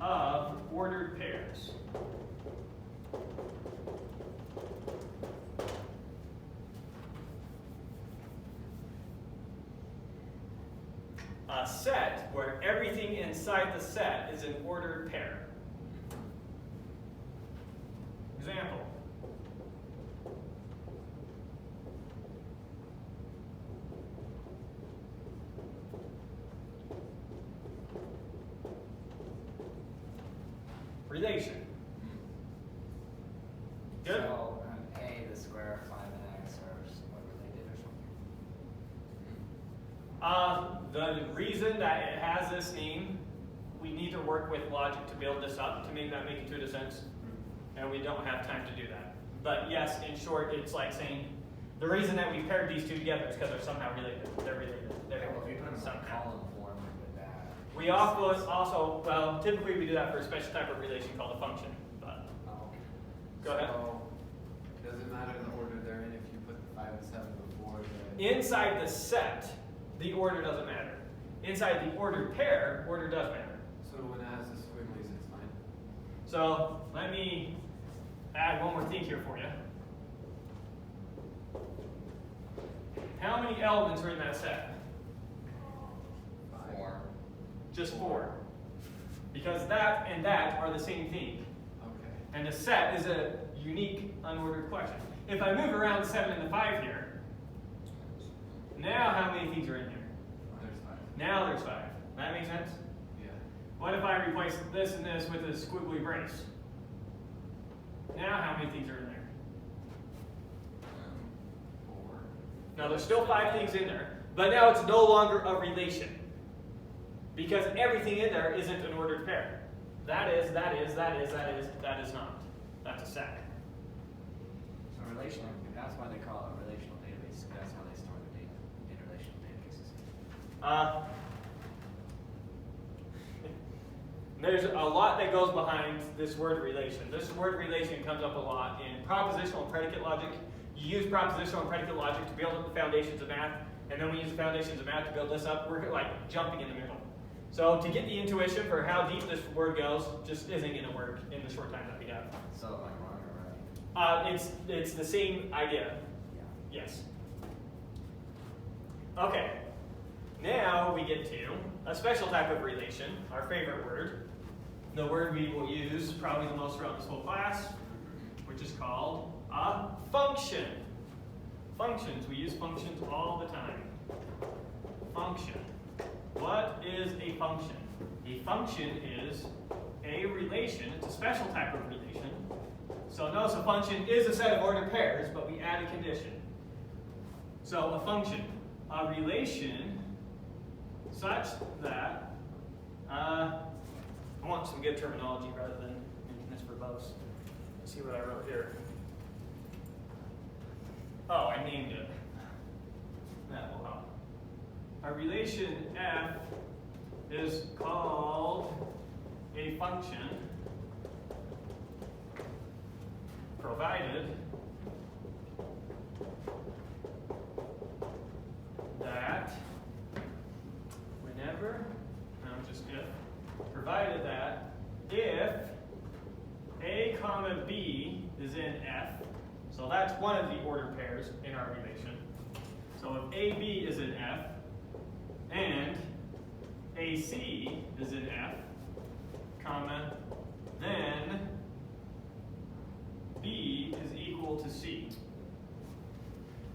of ordered pairs. A set where everything inside the set is an ordered pair. Example. Relation. Good? So, A, the square of 5x, or what related or something? The reason that it has this name, we need to work with logic to build this up to make that make intuitive sense, and we don't have time to do that. But yes, in short, it's like saying the reason that we paired these two together is because they're somehow related. They're related. They're Yeah, well, if you put them in somehow. column form with that. We also, well, typically we do that for a special type of relation called a function. But Oh. Go ahead. So, does it matter the order they're in if you put the 5 and 7 before the? inside the set, the order doesn't matter. Inside the ordered pair, order does matter. So when it has the squigglies, it's fine. So let me add one more thing here for you. How many elements are in that set? 4. Just 4. Because that and that are the same thing. Okay. And the set is a unique unordered collection. If I move around the 7 and the 5 here, now how many things are in here? There's 5. Now there's 5. That makes sense? Yeah. What if I replace this and this with a squiggly brace? Now how many things are in there? 4. Now there's still 5 things in there, but now it's no longer a relation. Because everything in there isn't an ordered pair. That is not. That's a set. So relational, that's why they call it a relational database, 'cause that's how they store the data in relational databases. There's a lot that goes behind this word relation. This word relation comes up a lot in propositional and predicate logic. You use propositional and predicate logic to build up the foundations of math, and then we use the foundations of math to build this up. We're like jumping in the middle. So to get the intuition for how deep this word goes just isn't going to work in the short time that we have. So like wrong or right? It's the same idea. Yeah. Yes. Okay. Now we get to a special type of relation, our favorite word. The word we will use probably the most throughout this whole class, which is called a function. Functions, we use functions all the time. Function. What is a function? A function is a relation. It's a special type of relation. So notice a function is a set of ordered pairs, but we add a condition. So a function, a relation such that, I want some good terminology rather than making this verbose. Let's see what I wrote here. Oh, I named it. That will help. A relation f is called a function provided that whenever, no, just if, provided that if a comma b is in f, so that's one of the ordered pairs in our relation. So if ab is in f and ac is in f, comma, then b is equal to c.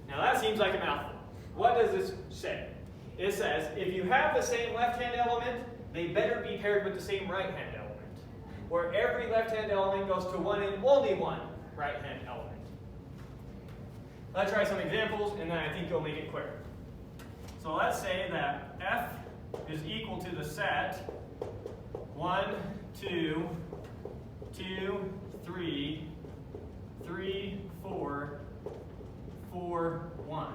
Now that seems like a mouthful. What does this say? It says if you have the same left-hand element, they better be paired with the same right-hand element. where every left-hand element goes to one and only one right-hand element. Let's try some examples, and then I think you'll make it quicker. So let's say that f is equal to the set 1, 2, 2, 3, 3, 4, 4, 1.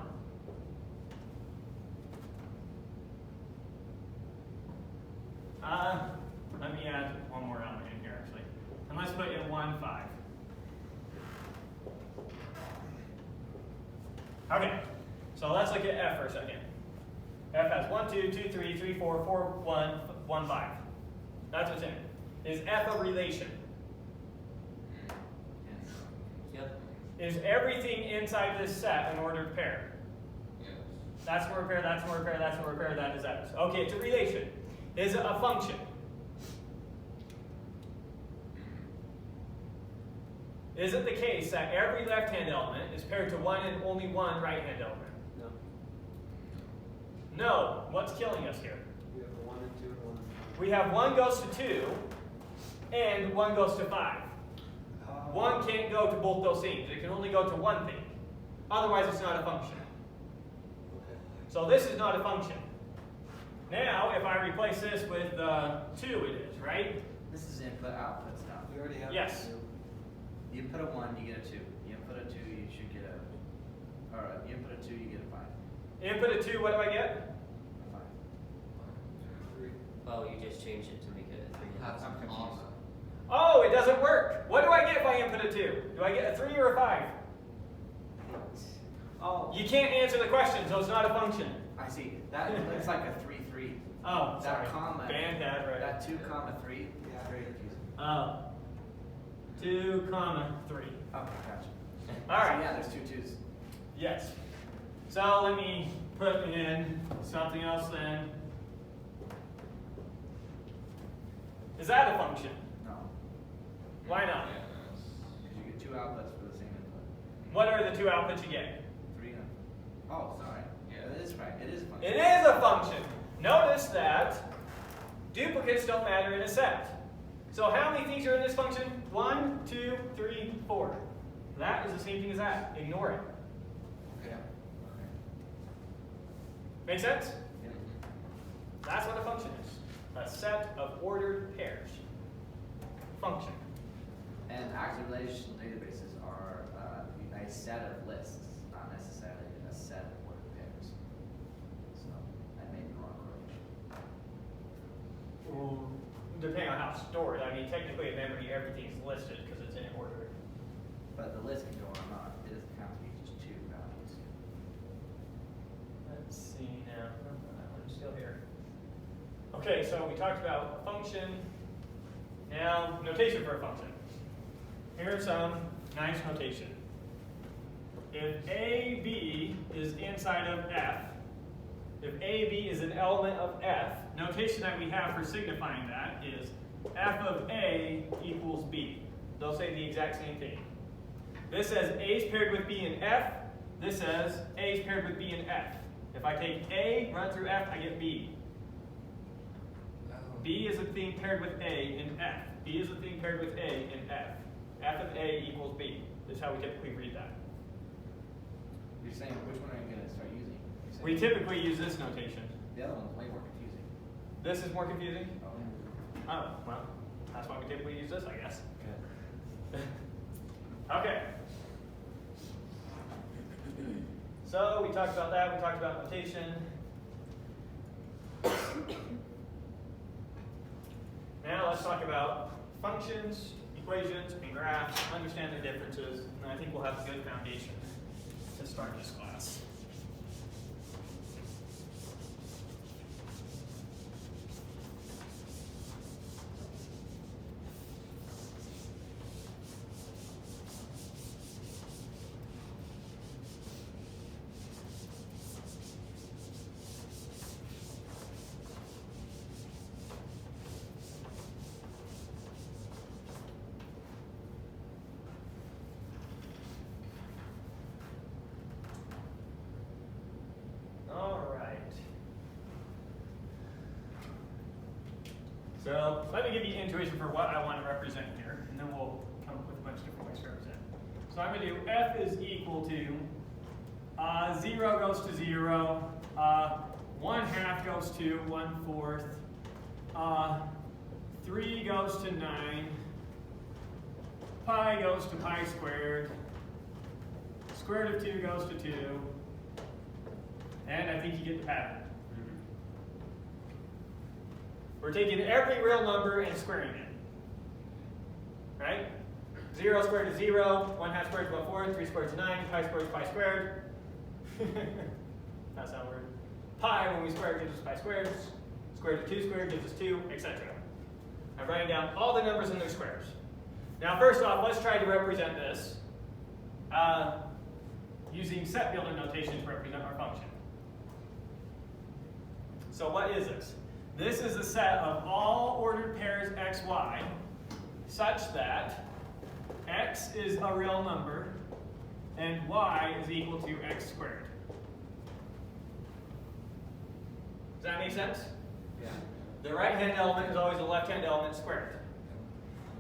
Let me add one more element in here, actually. And let's put in 1, 5. Okay, so let's look at f for a second. F has 1, 2, 2, 3, 3, 4, 4, 1, 1, 5. That's what's in it. Is f a relation? Yep. Is everything inside this set an ordered pair? Yes. That's an ordered pair, that's an ordered pair, that's an ordered pair, that is X. Okay, it's a relation. Is it a function? Is it the case that every left-hand element is paired to one and only one right-hand element? No. No. What's killing us here? We have a 1 and 2 and 1 and 5. We have 1 goes to 2 and 1 goes to 5. 1 can't go to both those things. It can only go to one thing. Otherwise, it's not a function. So this is not a function. Now, if I replace this with 2, it is, right? This is input output stuff. We already have. Yes. You input a 1, you get a 2. You input a 2, you should get a. Or you input a 2, you get a 5. Input a 2, what do I get? A 5. 3. Oh, you just changed it to make it a 3. That's I'm confused. awesome. Oh, it doesn't work. What do I get if I input a 2? Do I get a 3 or a 5? Oh, You can't answer the question, so it's not a function. I see. That looks like a 3, 3. Oh, sorry. That comma. Band had right. That 2, comma 3. Yeah, very confusing. 2, comma 3. Okay, gotcha. All right. So yeah, there's 2 2s. Yes. So let me put in something else then. Is that a function? No, Why not? Yes. because you get 2 outputs for the same input. What are the 2 outputs you get? 3 and. Oh, sorry. Yeah. That is right. It is a function. It is a function. Notice that duplicates don't matter in a set. So how many things are in this function? 1, 2, 3, 4. That is the same thing as that. Ignore it. Okay. Make sense? Yeah. That's what a function is. A set of ordered pairs. Function. And active relational databases are a set of lists, not necessarily a set of ordered pairs. So I made the wrong correlation. Depending on how it's stored. I mean, technically in memory, everything's listed because it's in order. But the list can go on and on. It doesn't have to be just 2 values. Let's see now. That one's still here. Okay, so we talked about a function. Now, notation for a function. Here's some nice notation. If AB is inside of F, if AB is an element of F, notation that we have for signifying that is F of A equals B. They'll say the exact same thing. This says A is paired with B in F. This says A is paired with B in F. If I take A, run through F, I get B. B is a thing paired with A in F. B is a thing paired with A in F. F of A equals B. This is how we typically read that. You're saying which one are you going to start using? You're saying We typically use this notation. the other one's way more confusing. This is more confusing? Oh, Oh, well, that's why we typically use this, I guess. good. Okay. So we talked about that. We talked about notation. Now let's talk about functions, equations, and graphs, understand their differences, and I think we'll have a good foundation to start this class. So let me give you intuition for what I want to represent here, and then we'll come up with a bunch of different ways to represent. So I'm going to do f is equal to 0 goes to 0, 1/2 goes to 1/4, 3 goes to 9, pi goes to pi squared, square root of 2 goes to 2, and I think you get the pattern. We're taking every real number and squaring it. Right? 0 squared is 0, 1/2 squared is 1/4, 3 squared is 9, pi squared is pi squared. That's how we're. Pi, when we square it, gives us pi squared. Square root of 2 squared gives us 2, etc. I'm writing down all the numbers in their squares. Now, first off, let's try to represent this using set builder notation to represent our function. So what is this? This is a set of all ordered pairs x, y, such that x is a real number and y is equal to x squared. Does that make sense? Yeah. The right-hand element is always the left-hand element squared.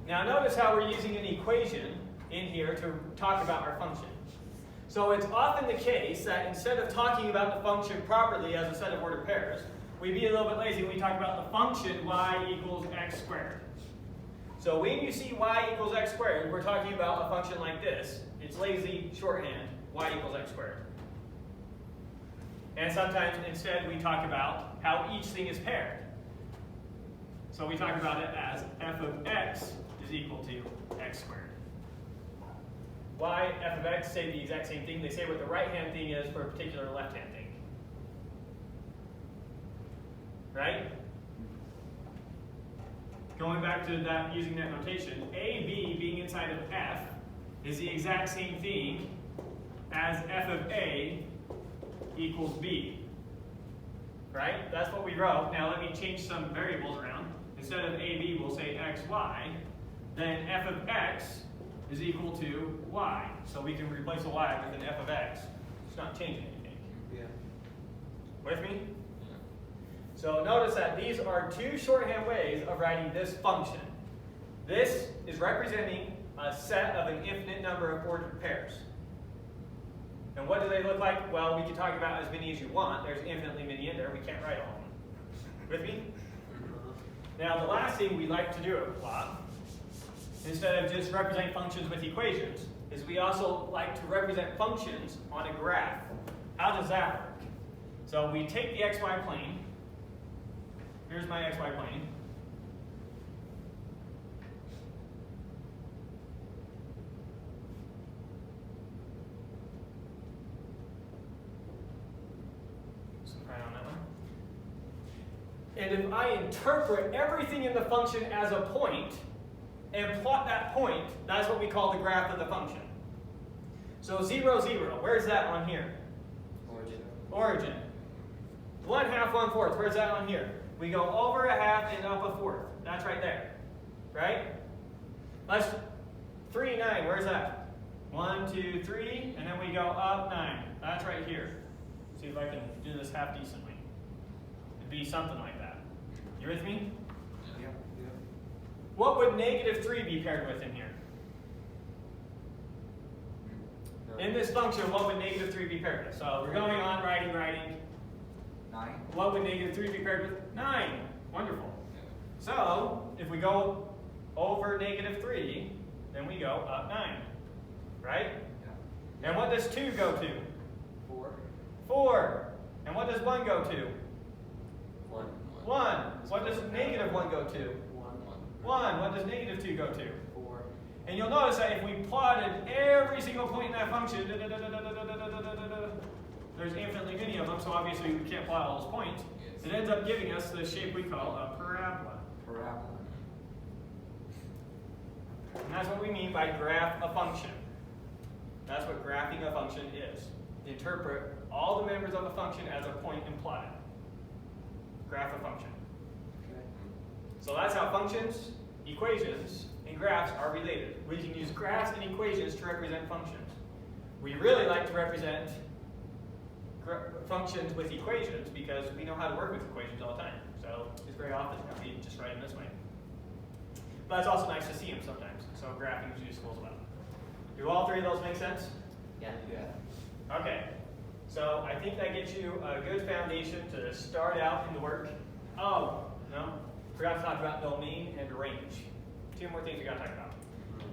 Now notice how we're using an equation in here to talk about our function. So it's often the case that instead of talking about the function properly as a set of ordered pairs, we'd be a little bit lazy when we talk about the function y equals x squared. So when you see y equals x squared, we're talking about a function like this. It's lazy shorthand, y equals x squared. And sometimes instead we talk about how each thing is paired. So we talk about it as f of x is equal to x squared. Y, f of x say the exact same thing. They say what the right-hand thing is for a particular left-hand thing. Right? Going back to that, using that notation, AB being inside of f is the exact same thing as f of a equals b. Right? That's what we wrote. Now let me change some variables around. Instead of AB, we'll say xy. Then f of x is equal to y. So we can replace a y with an f of x. It's not changing anything. Yeah. With me? So notice that these are two shorthand ways of writing this function. This is representing a set of an infinite number of ordered pairs. And what do they look like? Well, we can talk about as many as you want. There's infinitely many in there. We can't write all of them. With me? Now, the last thing we like to do a lot, instead of just representing functions with equations, is we also like to represent functions on a graph. How does that work? So we take the xy plane. Here's my xy plane. Right on that one. And if I interpret everything in the function as a point and plot that point, that's what we call the graph of the function. So 0, 0, where's that on here? Origin. Origin. 1/2, 1/4, where's that on here? We go over a half and up a fourth. That's right there. Right? Let's 3, 9, where's that? 1, 2, 3, and then we go up 9. That's right here. See if I can do this half decently. It'd be something like that. You with me? Yeah. Yeah. What would -3 be paired with in here? In this function, what would -3 be paired with? So we're going on, writing. 9. What would -3 be paired with? 9. Wonderful. So if we go over -3, then we go up 9. Right? Yeah. And what does 2 go to? 4. 4. And what does 1 go to? 1. 1. What does -1 go to? 1. 1. What does -2 go to? 4. And you'll notice that if we plotted every single point in that function, there's infinitely many of them, so obviously we can't plot all those points. It ends up giving us the shape we call a parabola. Parabola. And that's what we mean by graph a function. That's what graphing a function is. Interpret all the members of a function as a point and plot it. Graph a function. Okay. So that's how functions, equations, and graphs are related. We can use graphs and equations to represent functions. We really like to represent functions with equations because we know how to work with equations all the time. So it's very often that we just write them this way. but it's also nice to see them sometimes. So graphing is useful as well. Do all three of those make sense? Yeah. Yeah. Okay. So I think that gets you a good foundation to start out in the work. Oh, no, forgot to talk about domain and range. Two more things we got to talk about.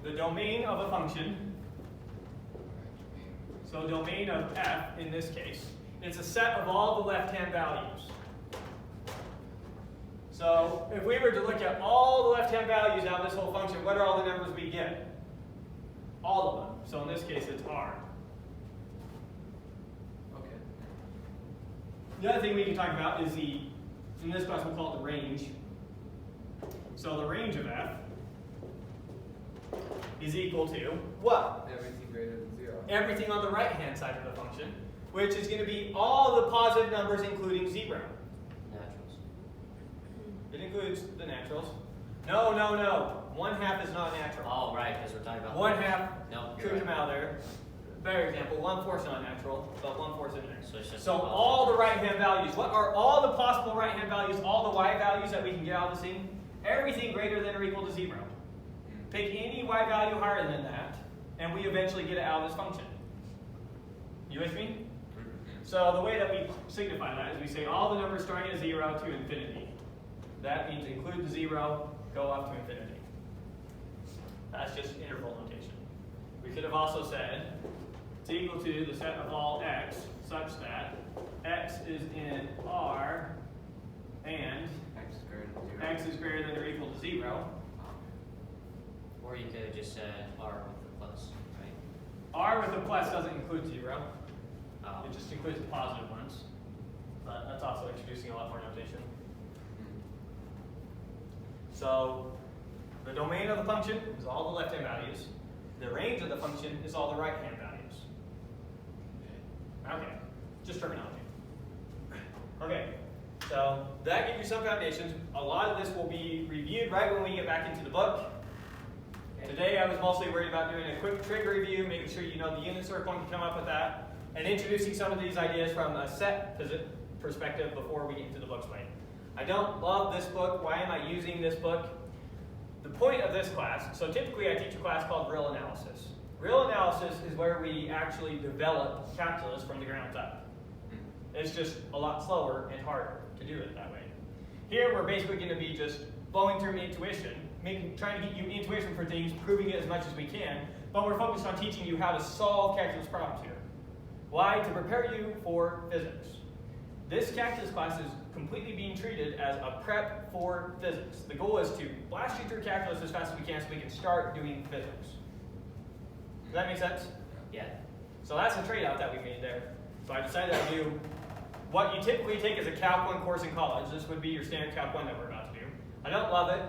The domain of a function. So domain of f in this case, it's a set of all the left-hand values. So if we were to look at all the left-hand values out of this whole function, what are all the numbers we get? All of them. So in this case, it's r. Okay. The other thing we can talk about is in this class we'll call it the range. So the range of f is equal to what? Everything greater than 0. Everything on the right-hand side of the function, which is going to be all the positive numbers including 0. Naturals. It includes the naturals. No, no, no. 1/2 is not natural. Oh, right, because we're talking about 1/2 No, could you're come right. out there. Better example, 1/4 is not natural, but 1/4 is in there. So it's just So all the right-hand values, what are all the possible right-hand values, all the y values that we can get out of this thing? Everything greater than or equal to 0. Pick any y value higher than that, and we eventually get it out of this function. You with me? So the way that we signify that is we say all the numbers starting at 0 to infinity. That means include the 0, go up to infinity. That's just interval notation. We could have also said it's equal to the set of all x such that x is in R and X is greater than 0. x is greater than or equal to 0. Or you could have just said R with the plus, right? R with the plus doesn't include 0. Um, It just includes the positive ones. But that's also introducing a lot more notation. So the domain of the function is all the left-hand values. The range of the function is all the right-hand values. Okay, just terminology. Okay, so that gives you some foundations. A lot of this will be reviewed right when we get back into the book. Today I was mostly worried about doing a quick trig review, making sure you know the unit circle and can come up with that, and introducing some of these ideas from a set perspective before we get into the book's way. I don't love this book. Why am I using this book? The point of this class, so typically I teach a class called real analysis. Real analysis is where we actually develop calculus from the ground up. It's just a lot slower and harder to do it that way. Here we're basically going to be just blowing through intuition, trying to get you intuition for things, proving it as much as we can, but we're focused on teaching you how to solve calculus problems here. Why? To prepare you for physics. This calculus class is completely being treated as a prep for physics. The goal is to blast you through calculus as fast as we can so we can start doing physics. Does that make sense? yeah. So that's the trade-off that we made there. So I decided I'd do what you typically take as a Calc 1 course in college. This would be your standard Calc 1 that we're about to do. I don't love it,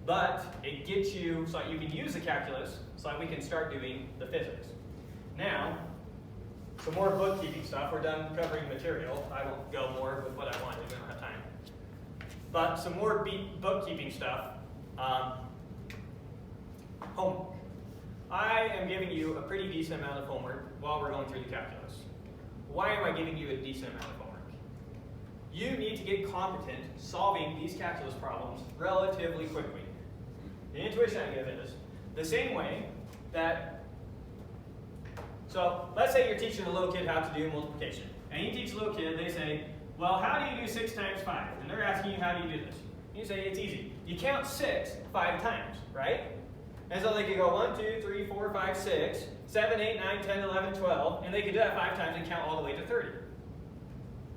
but it gets you so that you can use the calculus so that we can start doing the physics. Now, some more bookkeeping stuff. We're done covering material. I won't go more with what I wanted. We don't have time. But some more bookkeeping stuff. Homework. I am giving you a pretty decent amount of homework while we're going through the calculus. Why am I giving you a decent amount of homework? You need to get competent solving these calculus problems relatively quickly. The intuition I give is the same way that, so let's say you're teaching a little kid how to do multiplication. And you teach a little kid, they say, well, how do you do 6 times 5? And they're asking you, how do you do this? You say, it's easy. You count 6 5 times, right? And so they could go 1, 2, 3, 4, 5, 6, 7, 8, 9, 10, 11, 12, and they could do that 5 times and count all the way to 30.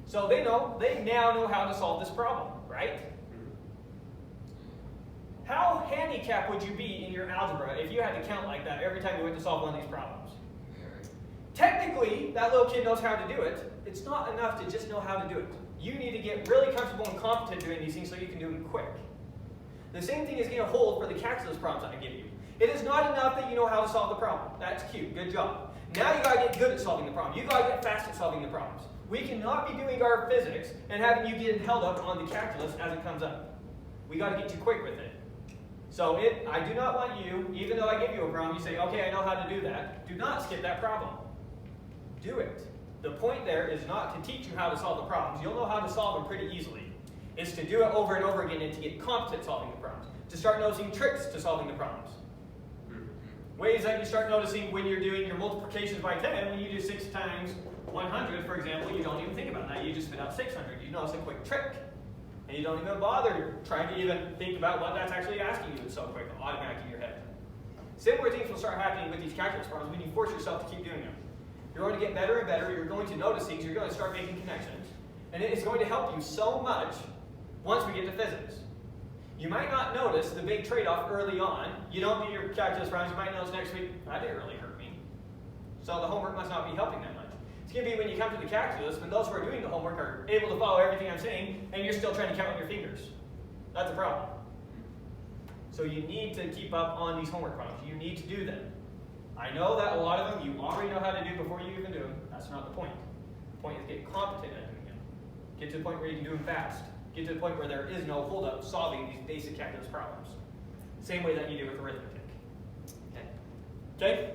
So they now know how to solve this problem, right? How handicapped would you be in your algebra if you had to count like that every time you went to solve one of these problems? Technically, that little kid knows how to do it. It's not enough to just know how to do it. You need to get really comfortable and competent doing these things so you can do them quick. The same thing is going to hold for the calculus problems I give you. It is not enough that you know how to solve the problem. That's cute. Good job. Now you got to get good at solving the problem. You got to get fast at solving the problems. We cannot be doing our physics and having you get held up on the calculus as it comes up. We got to get you quick with it. So I do not want you, even though I give you a problem, you say, okay, I know how to do that. Do not skip that problem. Do it. The point there is not to teach you how to solve the problems. You'll know how to solve them pretty easily. is to do it over and over again and to get competent at solving the problems. To start noticing tricks to solving the problems. Ways that you start noticing when you're doing your multiplications by 10, when you do 6 times 100, for example, you don't even think about that. You just spit out 600. You notice a quick trick. And you don't even bother trying to even think about what that's actually asking you. It's so quick, automatic in your head. Similar things will start happening with these calculus problems when you force yourself to keep doing them. You're going to get better and better. You're going to notice things. You're going to start making connections. And it's going to help you so much once we get to physics. You might not notice the big trade-off early on. You don't do your calculus problems. You might notice next week, that didn't really hurt me. So the homework must not be helping that much. It's going to be when you come to the calculus, when those who are doing the homework are able to follow everything I'm saying, and you're still trying to count on your fingers. That's a problem. So you need to keep up on these homework problems. You need to do them. I know that a lot of them you already know how to do before you even do them. That's not the point. The point is get competent at doing them. Get to the point where you can do them fast. Get to the point where there is no hold-up solving these basic calculus problems. Same way that you do with arithmetic. Okay?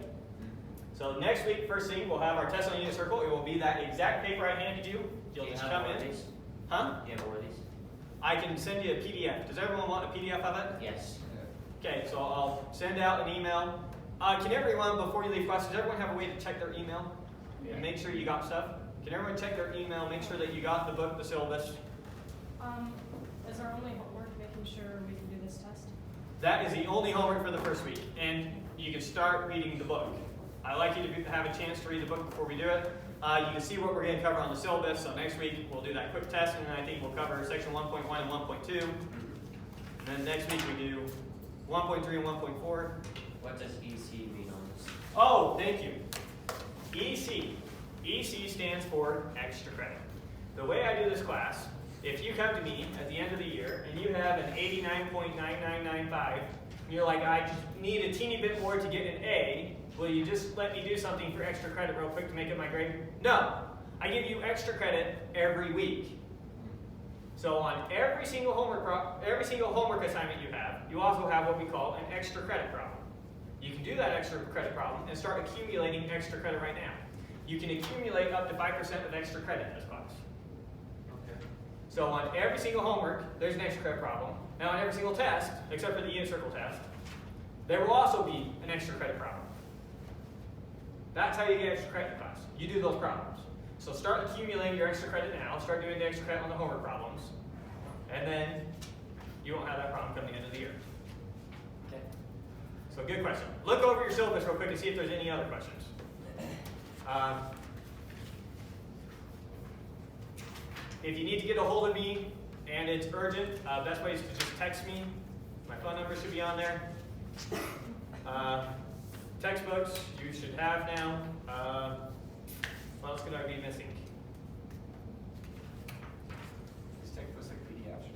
So next week, first thing, we'll have our test on unit circle. It will be that exact paper I handed you. You'll just come in. Huh? Do you have more of these? I can send you a PDF. Does everyone want a PDF of it? Yes. Okay, so I'll send out an email. Can everyone, before you leave class, does everyone have a way to check their email? Yeah. And make sure you got stuff? Can everyone check their email, make sure that you got the book, the syllabus? Is our only homework making sure we can do this test? That is the only homework for the first week, and you can start reading the book. I like you to have a chance to read the book before we do it. You can see what we're going to cover on the syllabus, so next week we'll do that quick test, and then I think we'll cover section 1.1 and 1.2. And then next week we do 1.3 and 1.4. What does EC mean on this? Oh, thank you. EC. EC stands for extra credit. The way I do this class, if you come to me at the end of the year and you have an 89.9995, and you're like, I just need a teeny bit more to get an A, will you just let me do something for extra credit real quick to make it my grade? No. I give you extra credit every week. So on every single homework assignment you have, you also have what we call an extra credit problem. You can do that extra credit problem and start accumulating extra credit right now. You can accumulate up to 5% of extra credit in this class. Okay. So on every single homework, there's an extra credit problem. Now on every single test, except for the unit circle test, there will also be an extra credit problem. That's how you get extra credit in class. You do those problems. So start accumulating your extra credit now. Start doing the extra credit on the homework problems. And then you won't have that problem come the end of the year. Okay. So good question. Look over your syllabus real quick and see if there's any other questions. If you need to get a hold of me and it's urgent, best way is to just text me. My phone number should be on there. Textbooks you should have now. What else could I be missing? These textbooks like PDFs or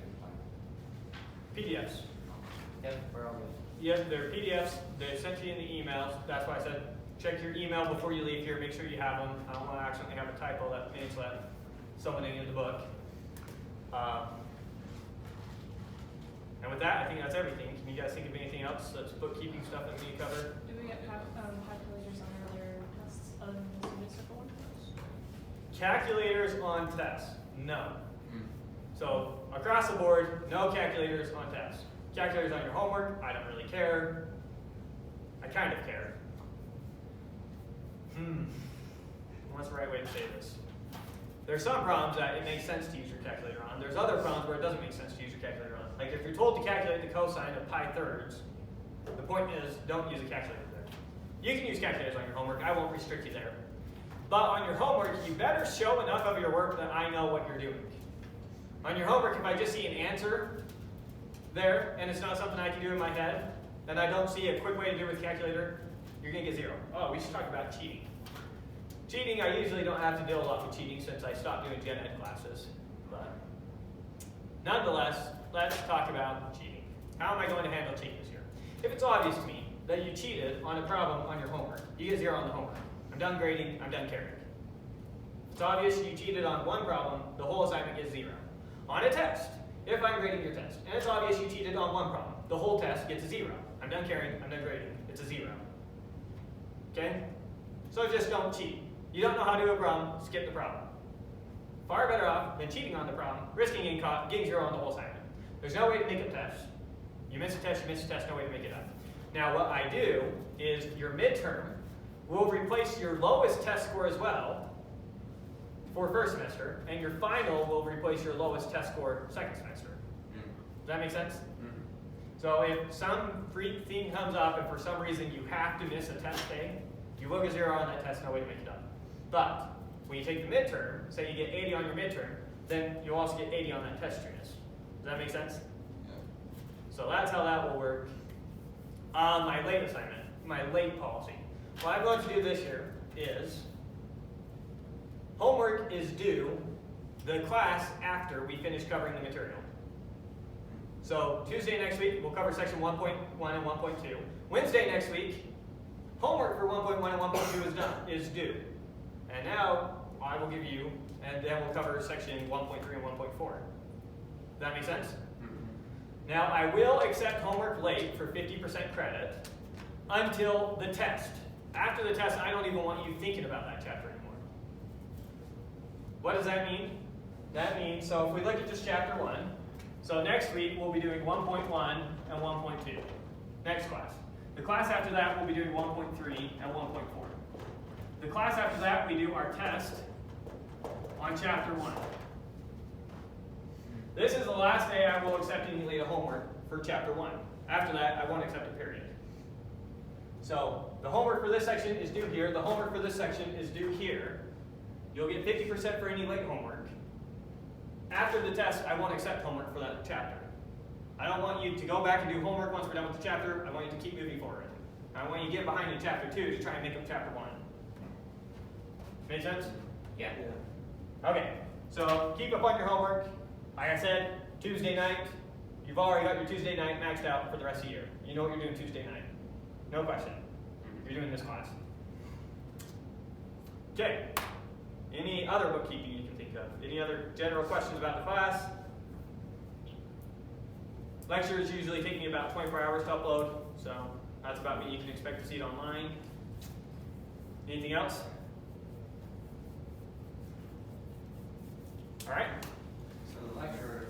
different PDFs. Yep, we're all good. Yep, they're PDFs. They're sent to you in the emails. That's why I said check your email before you leave here. Make sure you have them. I don't want to accidentally have a typo that means let someone in the book. And with that, I think that's everything. Can you guys think of anything else that's bookkeeping stuff that we need to cover? Do we get calculators on earlier tests other than the unit circle one? Calculators on tests? No. So across the board, no calculators on tests. Calculators on your homework, I don't really care. I kind of care. What's the right way to say this? There's some problems that it makes sense to use your calculator on. There's other problems where it doesn't make sense to use your calculator on. Like if you're told to calculate the cosine of pi thirds, the point is don't use a calculator there. You can use calculators on your homework. I won't restrict you there. But on your homework, you better show enough of your work that I know what you're doing. On your homework, if I just see an answer there, and it's not something I can do in my head, and I don't see a quick way to do it with calculator, you're going to get 0. Oh, we should talk about cheating. Cheating, I usually don't have to deal a lot with cheating since I stopped doing gen ed classes. But nonetheless, let's talk about cheating. How am I going to handle cheating this year? If it's obvious to me that you cheated on a problem on your homework, you get 0 on the homework. I'm done grading, I'm done caring. If it's obvious you cheated on one problem, the whole assignment gets 0. On a test, if I'm grading your test, and it's obvious you cheated on one problem, the whole test gets a 0. I'm done caring, I'm done grading, it's a 0. Okay? So just don't cheat. You don't know how to do a problem, skip the problem. far better off than cheating on the problem, risking getting 0 on the whole assignment. There's no way to make up tests. You miss a test, no way to make it up. Now what I do is your midterm will replace your lowest test score as well for first semester, and your final will replace your lowest test score second semester. Does that make sense? So if some freak thing comes up and for some reason you have to miss a test day, you will get 0 on that test, no way to make it up. But when you take the midterm, say you get 80 on your midterm, then you'll also get 80 on that test treatise. Does that make sense? Yeah. So that's how that will work. My late assignment, my late policy. What I'm going to do this year is homework is due the class after we finish covering the material. So Tuesday next week, we'll cover section 1.1 and 1.2. Wednesday next week, homework for 1.1 and 1.2 is due. And now I will give you, and then we'll cover section 1.3 and 1.4. Does that make sense? Now I will accept homework late for 50% credit until the test. After the test, I don't even want you thinking about that chapter anymore. What does that mean? That means, so if we look at just chapter 1, so next week we'll be doing 1.1 and 1.2. Next class. The class after that we'll be doing 1.3 and 1.4. The class after that we do our test on chapter 1. This is the last day I will accept any late homework for chapter 1. After that, I won't accept a period. So the homework for this section is due here. The homework for this section is due here. You'll get 50% for any late homework. After the test, I won't accept homework for that chapter. I don't want you to go back and do homework once we're done with the chapter. I want you to keep moving forward. I want you to get behind in chapter 2 to try and make up chapter 1. Make sense? Yeah. Okay, so keep up on your homework. Like I said, Tuesday night, you've already got your Tuesday night maxed out for the rest of the year. You know what you're doing Tuesday night. No question. You're doing this class. Okay. Any other bookkeeping you can think of? Any other general questions about the class? Lectures usually take me about 24 hours to upload, so that's about what you can expect to see it online. Anything else? All right. So the lecture